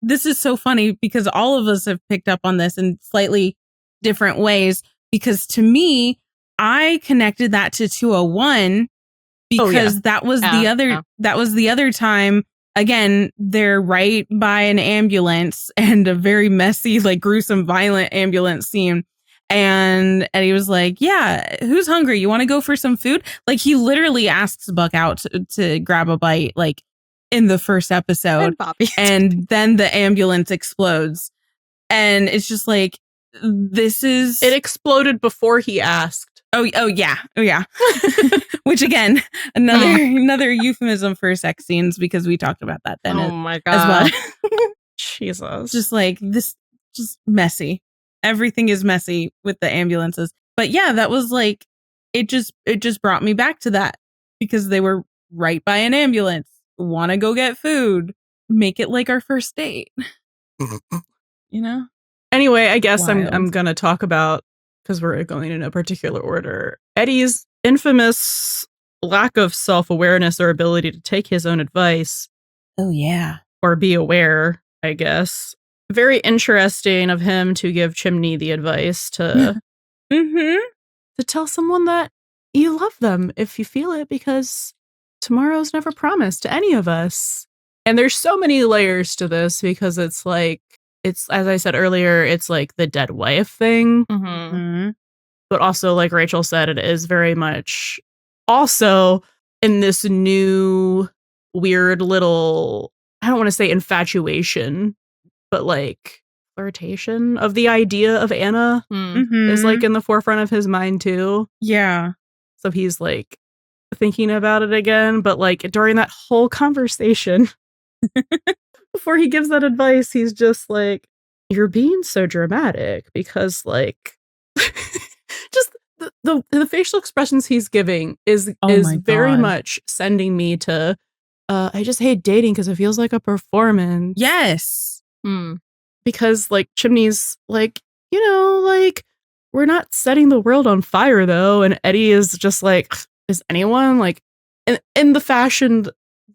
this is so funny because all of us have picked up on this in slightly different ways. Because to me, I connected that to 201. Because that was the other time. Again, they're right by an ambulance and a very messy, like gruesome, violent ambulance scene. And Eddie was like, yeah, who's hungry? You want to go for some food? Like he literally asks Buck out to grab a bite, like in the first episode. And then the ambulance explodes. And it's just like, it exploded before he asked. Oh yeah. Which again, another euphemism for sex scenes because we talked about that then. Oh my god! As well. Jesus, just like this, just messy. everything is messy with the ambulances. But yeah, that was like, it just brought me back to that because they were right by an ambulance. Want to go get food. Make it like our first date. You know? Anyway, I guess Wild. I'm going to talk about, because we're going in a particular order, Eddie's infamous lack of self-awareness or ability to take his own advice. Oh, yeah. Or be aware, I guess. Very interesting of him to give Chimney the advice to to tell someone that you love them if you feel it, because tomorrow's never promised to any of us. And there's so many layers to this, because it's like, it's, as I said earlier, it's like the dead wife thing. But also, like Rachel said, it is very much also in this new weird little, I don't want to say infatuation, but like flirtation of the idea of Anna is like in the forefront of his mind too. Yeah. So he's like thinking about it again, but like during that whole conversation, before he gives that advice, he's just like, you're being so dramatic, because like just the facial expressions he's giving is very much sending me to I just hate dating because it feels like a performance. Yes. Because like Chimney's like, you know, like, we're not setting the world on fire though, and Eddie is just like, is anyone like in the fashion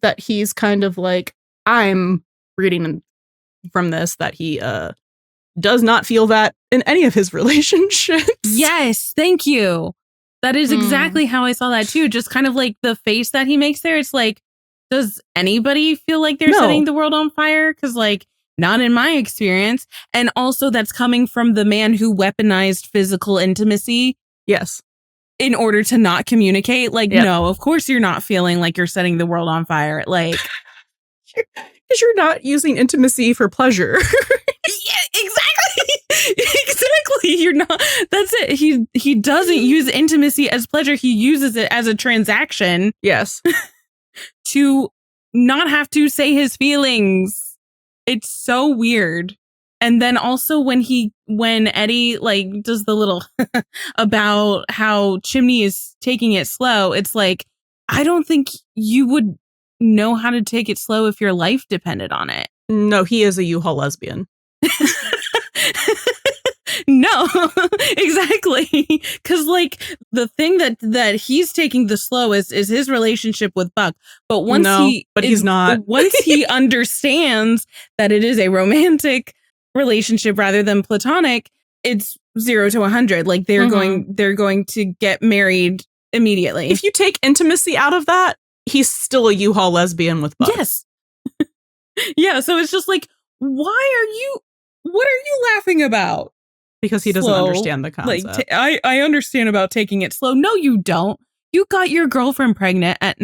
that he's kind of like, I'm reading from this that he does not feel that in any of his relationships. Yes, thank you. That is exactly how I saw that too. Just kind of like the face that he makes there. It's like, does anybody feel like they're setting the world on fire? Because like, not in my experience. And also that's coming from the man who weaponized physical intimacy. Yes. In order to not communicate. Like, no, of course you're not feeling like you're setting the world on fire. Like, because you're not using intimacy for pleasure. Yeah, exactly. Exactly. You're not. That's it. He doesn't use intimacy as pleasure. He uses it as a transaction. Yes. To not have to say his feelings. It's so weird. And then also when Eddie like does the little about how Chimney is taking it slow, it's like, I don't think you would know how to take it slow if your life depended on it. No, he is a U-Haul lesbian. No, exactly. Because like the thing that he's taking the slow is his relationship with Buck. But once he's not. Once he understands that it is a romantic relationship rather than platonic, it's 0 to 100. Like they're going to get married immediately. If you take intimacy out of that, he's still a U-Haul lesbian with Buck. Yes. Yeah. So it's just like, what are you laughing about? Because he doesn't understand the concept. Like, I understand about taking it slow. No, you don't. You got your girlfriend pregnant at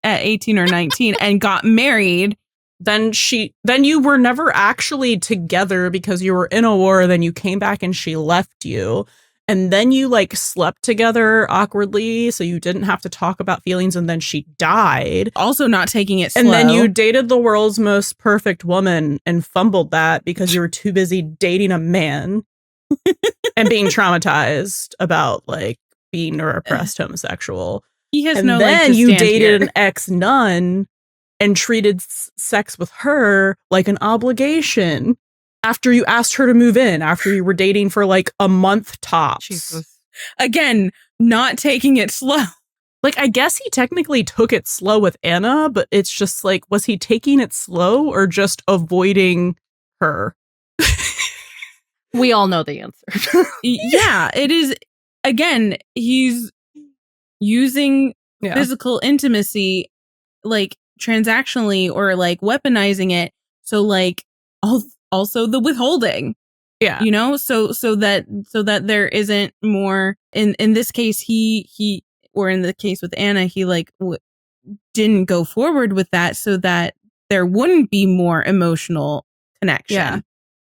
18 or 19 and got married. Then you were never actually together because you were in a war. Then you came back and she left you. And then you like slept together awkwardly. So you didn't have to talk about feelings. And then she died. Also not taking it slow. And then you dated the world's most perfect woman and fumbled that because you were too busy dating a man. And being traumatized about like being a repressed homosexual. He has and no. Then you dated an ex-nun and treated sex with her like an obligation after you asked her to move in, after you were dating for like a month tops. Jesus. Again, not taking it slow. Like, I guess he technically took it slow with Anna, but it's just like, was he taking it slow or just avoiding her? We all know the answer. Yeah, it is. Again, he's using physical intimacy like transactionally or like weaponizing it. So like also the withholding. Yeah. You know, so that there isn't more in this case he or in the case with Anna, he like didn't go forward with that so that there wouldn't be more emotional connection. Yeah.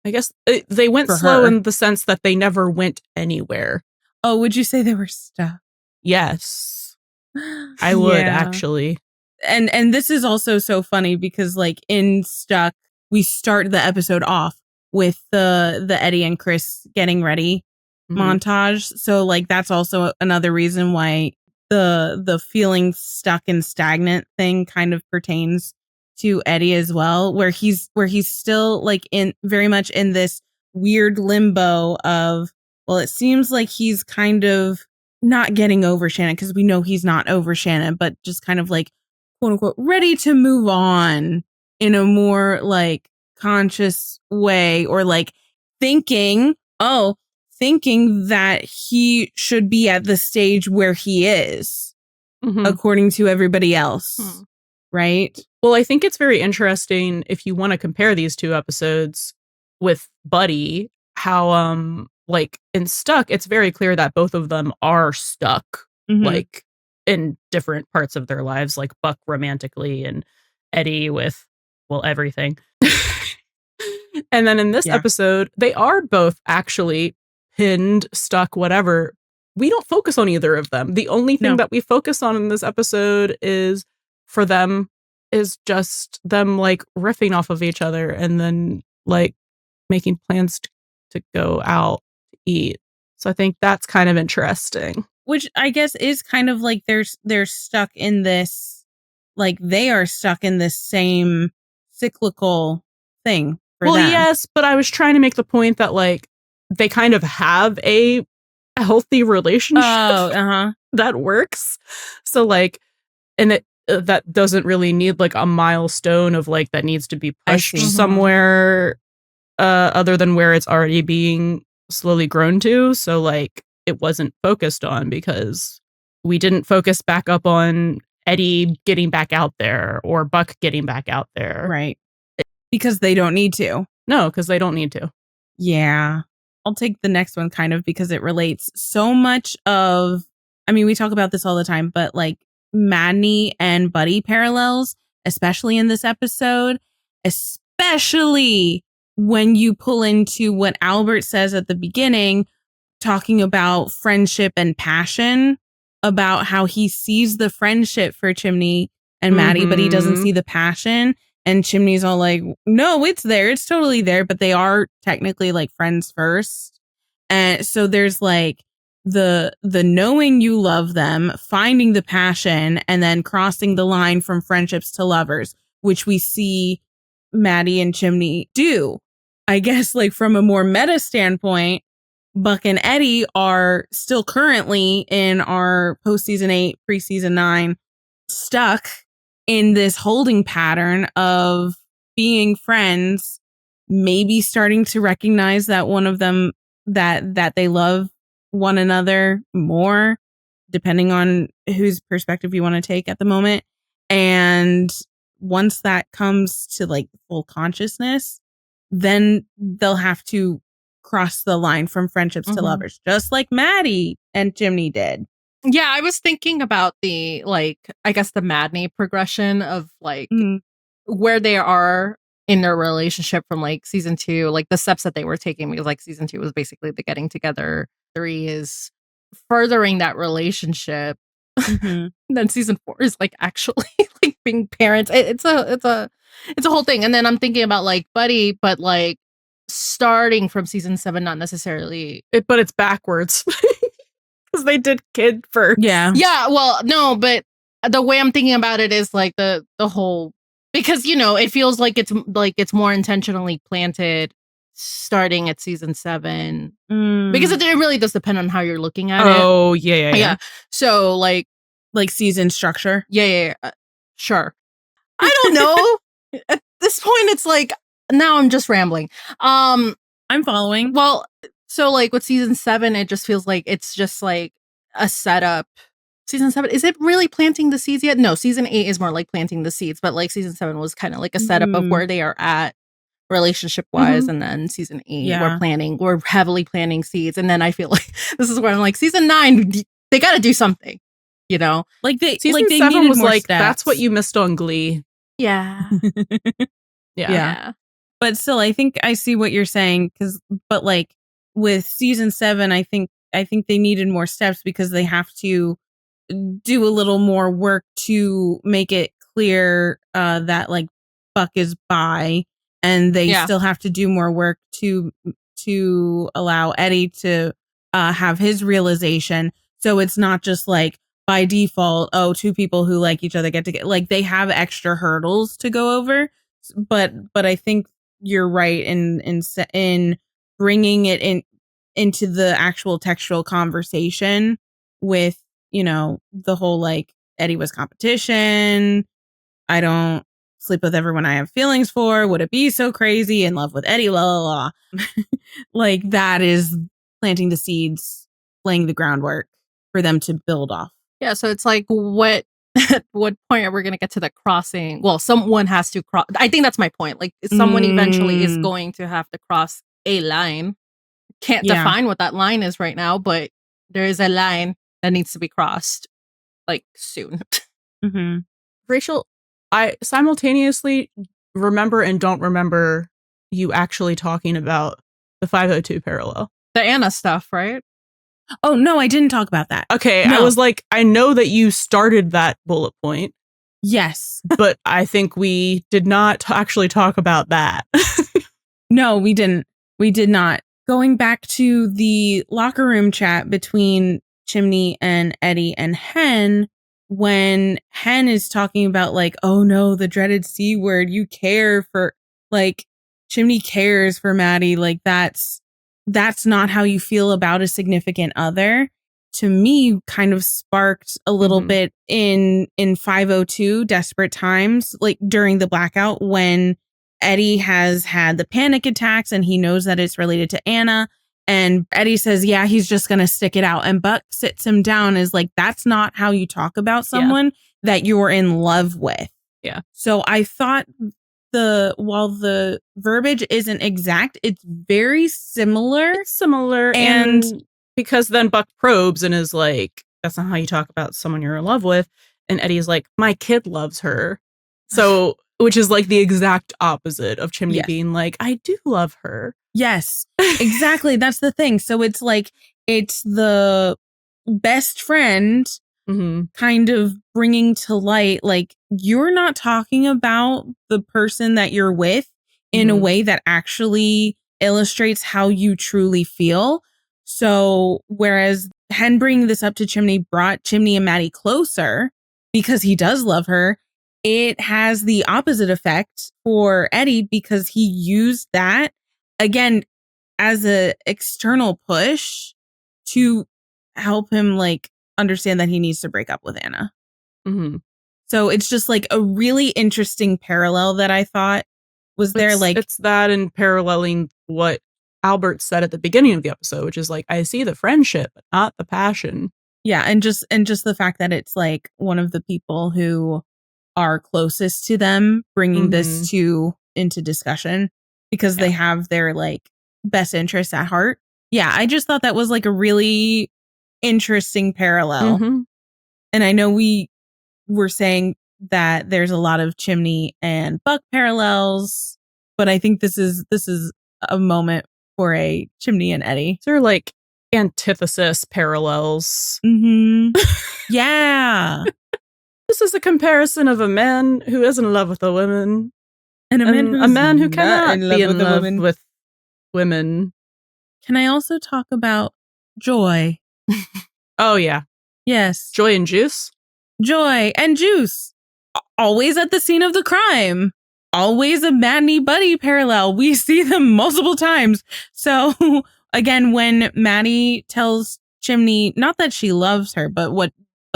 I guess they went slow in the sense that they never went anywhere. Oh, would you say they were stuck? Yes. I would actually. And this is also so funny because like in Stuck, we start the episode off with the Eddie and Chris getting ready montage. So like that's also another reason why the feeling stuck and stagnant thing kind of pertains to Eddie as well, where he's still like in very much in this weird limbo of, well, it seems like he's kind of not getting over Shannon, because we know he's not over Shannon, but just kind of like, quote unquote, ready to move on in a more like conscious way, or like thinking that he should be at the stage where he is, according to everybody else. Right? Well, I think it's very interesting if you want to compare these two episodes with Buddie, how like in Stuck, it's very clear that both of them are stuck, like in different parts of their lives, like Buck romantically and Eddie with, well, everything. And then in this episode, they are both actually pinned, stuck, whatever. We don't focus on either of them. The only thing that we focus on in this episode is for them is just them like riffing off of each other and then like making plans to go out to eat. So I think that's kind of interesting. Which I guess is kind of like they're stuck in this, like they are stuck in this same cyclical thing for them. Yes, but I was trying to make the point that like they kind of have a healthy relationship that works. So like, and it that doesn't really need like a milestone of like that needs to be pushed somewhere other than where it's already being slowly grown to. So like it wasn't focused on because we didn't focus back up on Eddie getting back out there or Buck getting back out there. Right. Because they don't need to. No, because they don't need to. Yeah. I'll take the next one kind of because it relates so much of, I mean, we talk about this all the time, but like Madney and Buddie parallels, especially in this episode, especially when you pull into what Albert says at the beginning, talking about friendship and passion, about how he sees the friendship for Chimney and Maddie, but he doesn't see the passion. And Chimney's all like, no, it's there. It's totally there. But they are technically like friends first. And so there's like the knowing you love them, finding the passion, and then crossing the line from friendships to lovers, which we see Maddie and Chimney do. I guess like from a more meta standpoint, Buck and Eddie are still currently in our post-season 8, pre-season 9 stuck in this holding pattern of being friends, maybe starting to recognize that one of them that they love one another more, depending on whose perspective you want to take at the moment. And once that comes to like full consciousness, then they'll have to cross the line from friendships to lovers, just like Maddie and Chimney did. Yeah, I was thinking about the, like, I guess the Madney progression of, like, where they are in their relationship from, like, season 2, like, the steps that they were taking, because, like, season 2 was basically the getting together. 3 is furthering that relationship. Then season 4 is, like, actually, like, being parents. It's a whole thing. And then I'm thinking about, like, Buddie, but, like, starting from season 7, not necessarily. But it's backwards. Because they did kid first. Yeah. Yeah, well, no, but the way I'm thinking about it is like the whole, because, you know, it feels like it's more intentionally planted starting at season 7. Because it really does depend on how you're looking at it. Oh, yeah. So like season structure. Yeah. Sure. I don't know. At this point, it's like, now I'm just rambling. I'm following. Well, so like with season 7, it just feels like it's just like a setup. Season 7, is it really planting the seeds yet? No, season 8 is more like planting the seeds, but like season 7 was kind of like a setup of where they are at relationship wise. And then season 8, we're heavily planting seeds. And then I feel like this is where I'm like, season 9, they got to do something, you know? Like season 7 was like, that's what you missed on Glee. Yeah. Yeah. But still, I think I see what you're saying. But like with season 7, I think they needed more steps because they have to do a little more work to make it clear that like Buck is bi and they still have to do more work to allow Eddie to have his realization. So it's not just like by default, two people who like each other get to get, like, they have extra hurdles to go over. But I think you're right in bringing it into the actual textual conversation with, the whole like Eddie was competition. I don't sleep with everyone I have feelings for. Would it be so crazy? In love with Eddie, la la la. Like, that is planting the seeds, laying the groundwork for them to build off. Yeah, so it's like, what point are we going to get to the crossing? Well, someone has to cross. I think that's my point. Like, someone eventually is going to have to cross a line. Can't define what that line is right now, but there is a line that needs to be crossed, like, soon. Mm-hmm. Rachel, I simultaneously remember and don't remember you actually talking about the 502 parallel. The Anna stuff, right? Oh, no, I didn't talk about that. Okay, no. I was like, I know that you started that bullet point. Yes. But I think we did not actually talk about that. No, we didn't. We did not. Going back to the locker room chat between Chimney and Eddie and Hen, when Hen is talking about like, oh no, the dreaded C word, you care for, like, Chimney cares for Maddie, like that's not how you feel about a significant other. To me, kind of sparked a little bit in 502 Desperate Times, like during the blackout, when Eddie has had the panic attacks and he knows that it's related to Anna. And Eddie says, yeah, he's just going to stick it out. And Buck sits him down, is like, that's not how you talk about someone that you're in love with. Yeah. So I thought while the verbiage isn't exact, it's very similar. It's similar. And because then Buck probes and is like, that's not how you talk about someone you're in love with. And Eddie's like, my kid loves her. So, which is like the exact opposite of Chimney being like, I do love her. Yes, exactly. That's the thing. So it's like, it's the best friend kind of bringing to light, like, you're not talking about the person that you're with in a way that actually illustrates how you truly feel. So whereas Hen bringing this up to Chimney brought Chimney and Maddie closer because he does love her, it has the opposite effect for Eddie because he used that again as a external push to help him like understand that he needs to break up with Anna. So it's just like a really interesting parallel that I thought was there. Like, it's that and paralleling what Albert said at the beginning of the episode, which is like, I see the friendship, but not the passion. Yeah, and just the fact that it's like one of the people who are closest to them bringing this into discussion because they have their like best interests at heart. Yeah, I just thought that was like a really interesting parallel. And I know we were saying that there's a lot of Chimney and Buck parallels, but I think this is a moment for a Chimney and Eddie. They're like antithesis parallels. Yeah. This is a comparison of a man who is in love with a woman and a man who cannot be in love with women. Can I also talk about Joy? Oh, yeah. Yes. Joy and Juice? Joy and Juice. Always at the scene of the crime. Always a Madney Buddie parallel. We see them multiple times. So, again, when Maddie tells Chimney, not that she loves her, but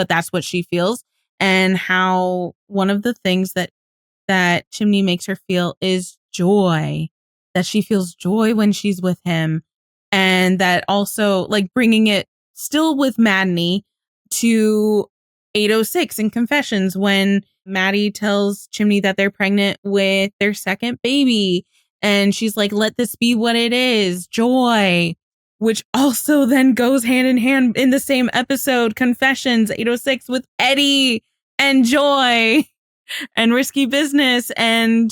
that's what she feels. And how one of the things that Chimney makes her feel is joy. That she feels joy when she's with him. And that also, like, bringing it still with Madney to 806 in Confessions when Maddie tells Chimney that they're pregnant with their second baby. And she's like, let this be what it is, joy. Which also then goes hand in hand in the same episode, Confessions 806, with Eddie and Joy and Risky Business and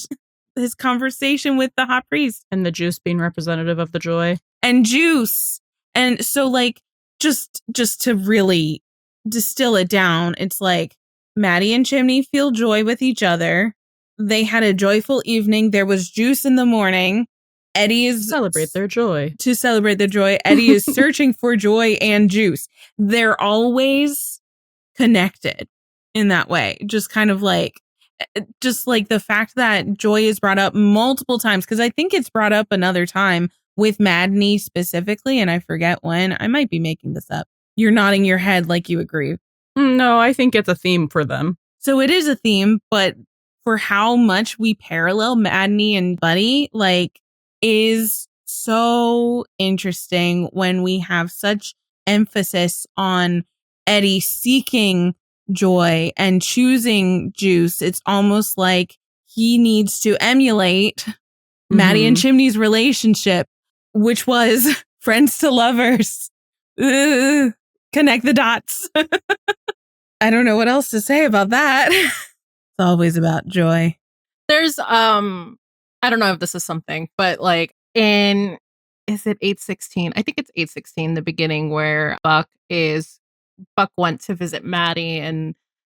his conversation with the hot priest. And the Juice being representative of the joy. And Juice. And so, like, just to really distill it down, it's like Maddie and Chimney feel joy with each other. they had a joyful evening. There was juice in the morning. Eddie is Celebrate their joy. To celebrate their joy. Eddie is searching for joy and juice. They're always connected in that way. Just like the fact that joy is brought up multiple times, because I think it's brought up another time with Madney specifically, and I forget when. I might be making this up. You're nodding your head like you agree. No, I think it's a theme for them. So it is a theme, but for how much we parallel Madney and Buddie, like, is so interesting when we have such emphasis on Eddie seeking joy and choosing juice. It's almost like he needs to emulate Maddie and Chimney's relationship, which was friends to lovers. Ugh, connect the dots. I don't know what else to say about that. It's always about joy. There's I don't know if this is something, but like is it 816? I think it's 816, the beginning where Buck went to visit Maddie, and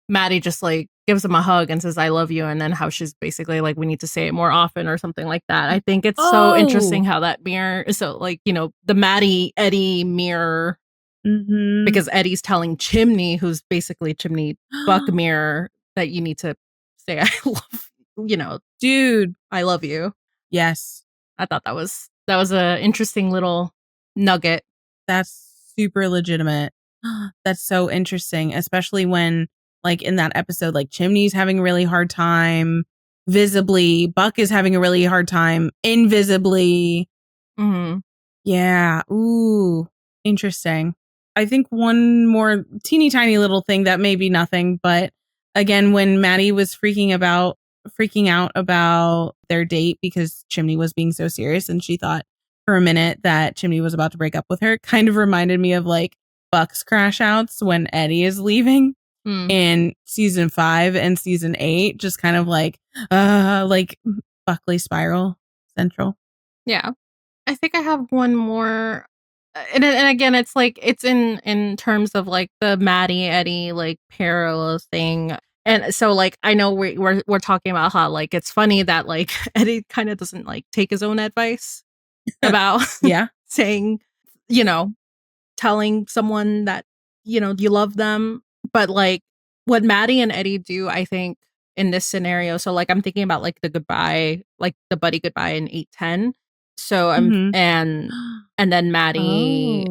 Maddie just like gives him a hug and says, I love you. And then how she's basically like, we need to say it more often or something like that. I think it's so interesting how that mirror is so like, you know, the Maddie Eddie mirror, because Eddie's telling Chimney, who's basically Chimney Buck mirror, that you need to say, I love, you know, dude, I love you. Yes. I thought that was a interesting little nugget. That's super legitimate. That's so interesting, especially when, like, in that episode, like, Chimney's having a really hard time visibly. Buck is having a really hard time invisibly. Yeah. Ooh, interesting. I think one more teeny tiny little thing that may be nothing, but again, when Maddie was freaking out about their date because Chimney was being so serious and she thought for a minute that Chimney was about to break up with her, kind of reminded me of like Buck's crash outs when Eddie is leaving in season 5 and season 8, just kind of like Buckley spiral central. Yeah. I think I have one more. And again, it's like, it's in terms of like the Maddie Eddie like parallel thing. And so like, I know we're talking about how like, it's funny that like Eddie kind of doesn't like take his own advice about saying, you know, telling someone that, you know, you love them. But like what Maddie and Eddie do, I think in this scenario. So like, I'm thinking about like the goodbye, like the Buddie goodbye in 810. So and then Maddie,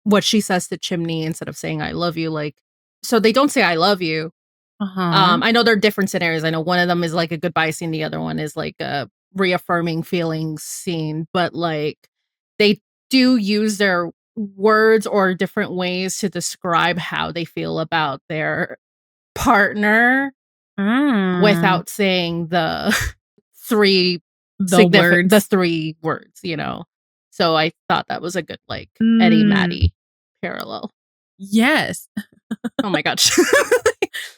what she says to Chimney instead of saying I love you, like, so they don't say I love you. I know there are different scenarios. I know one of them is like a goodbye scene, the other one is like a reaffirming feelings scene, but like they do use their words or different ways to describe how they feel about their partner without saying the three words, you know. So I thought that was a good like Eddie Maddie parallel. Yes. Oh my gosh.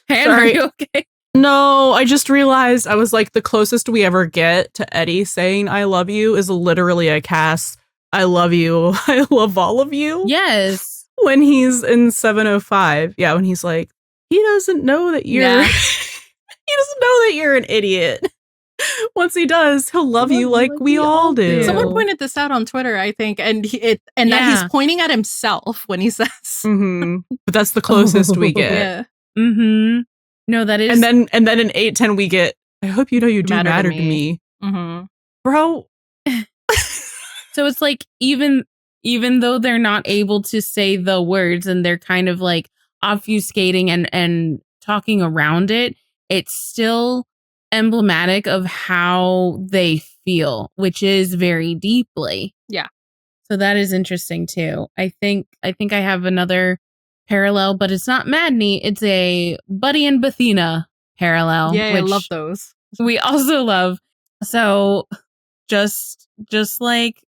Hannah, are you okay? No, I just realized I was like, the closest we ever get to Eddie saying I love you is literally a Cass I love you, I love all of you. Yes. When he's in 705. Yeah, when he's like, he doesn't know that you're he doesn't know that you're an idiot. Once he does, he'll love you like we all do. Someone pointed this out on Twitter, I think, and that he's pointing at himself when he says. But that's the closest we get. Yeah. No, that is. And then in 810 we get, I hope you know you do matter to me. Bro. So it's like even though they're not able to say the words and they're kind of like obfuscating and talking around it, it's still emblematic of how they feel, which is very deeply. Yeah. So that is interesting too. I think I have another parallel, but it's not Madney. It's a Buddie and Bathena parallel. Yeah, I love those. We also love. So just like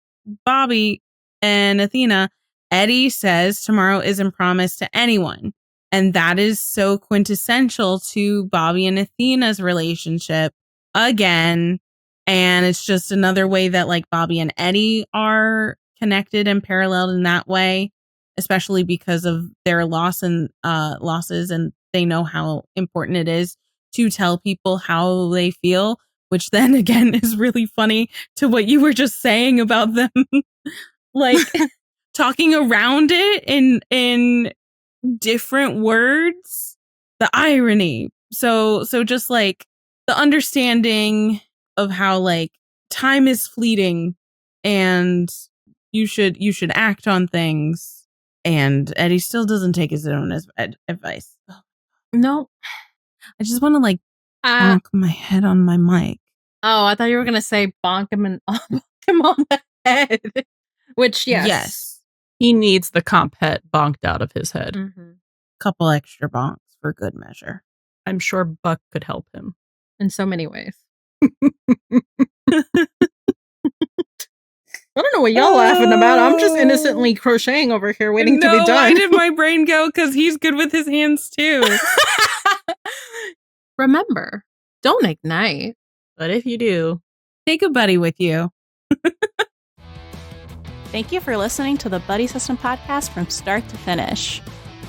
Bobby and Athena, Eddie says tomorrow isn't promised to anyone. And that is so quintessential to Bobby and Athena's relationship again. And it's just another way that like Bobby and Eddie are connected and paralleled in that way, especially because of their losses, and they know how important it is to tell people how they feel, which then again is really funny to what you were just saying about them. Like talking around it in different words, the irony. So just like the understanding of how like time is fleeting and you should act on things. And Eddie still doesn't take his own advice. No. I just want to like bonk my head on my mic. Oh, I thought you were going to say bonk him on the head. Which, yes. He needs the comp head bonked out of his head. Mm-hmm. Couple extra bonks for good measure. I'm sure Buck could help him. In so many ways. I don't know what y'all laughing about. I'm just innocently crocheting over here waiting to be done. Why did my brain go? Because he's good with his hands too. Remember, don't ignite. But if you do, take a buddy with you. Thank you for listening to the Buddy System podcast from start to finish.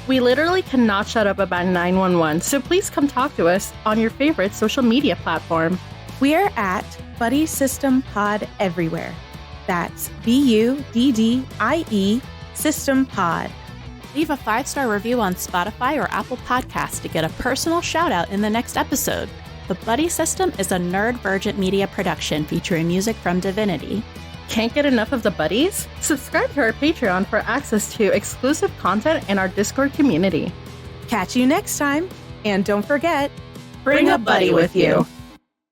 We literally cannot shut up about 911, so please come talk to us on your favorite social media platform. We're at Buddy System Pod everywhere. That's BUDDIE System Pod. Leave a 5-star review on Spotify or Apple Podcasts to get a personal shout out in the next episode. The Buddy System is a Nerd Virgin Media production featuring music from Divinity. Can't get enough of the buddies? Subscribe to our Patreon for access to exclusive content in our Discord community. Catch you next time, and don't forget, bring a buddy with you.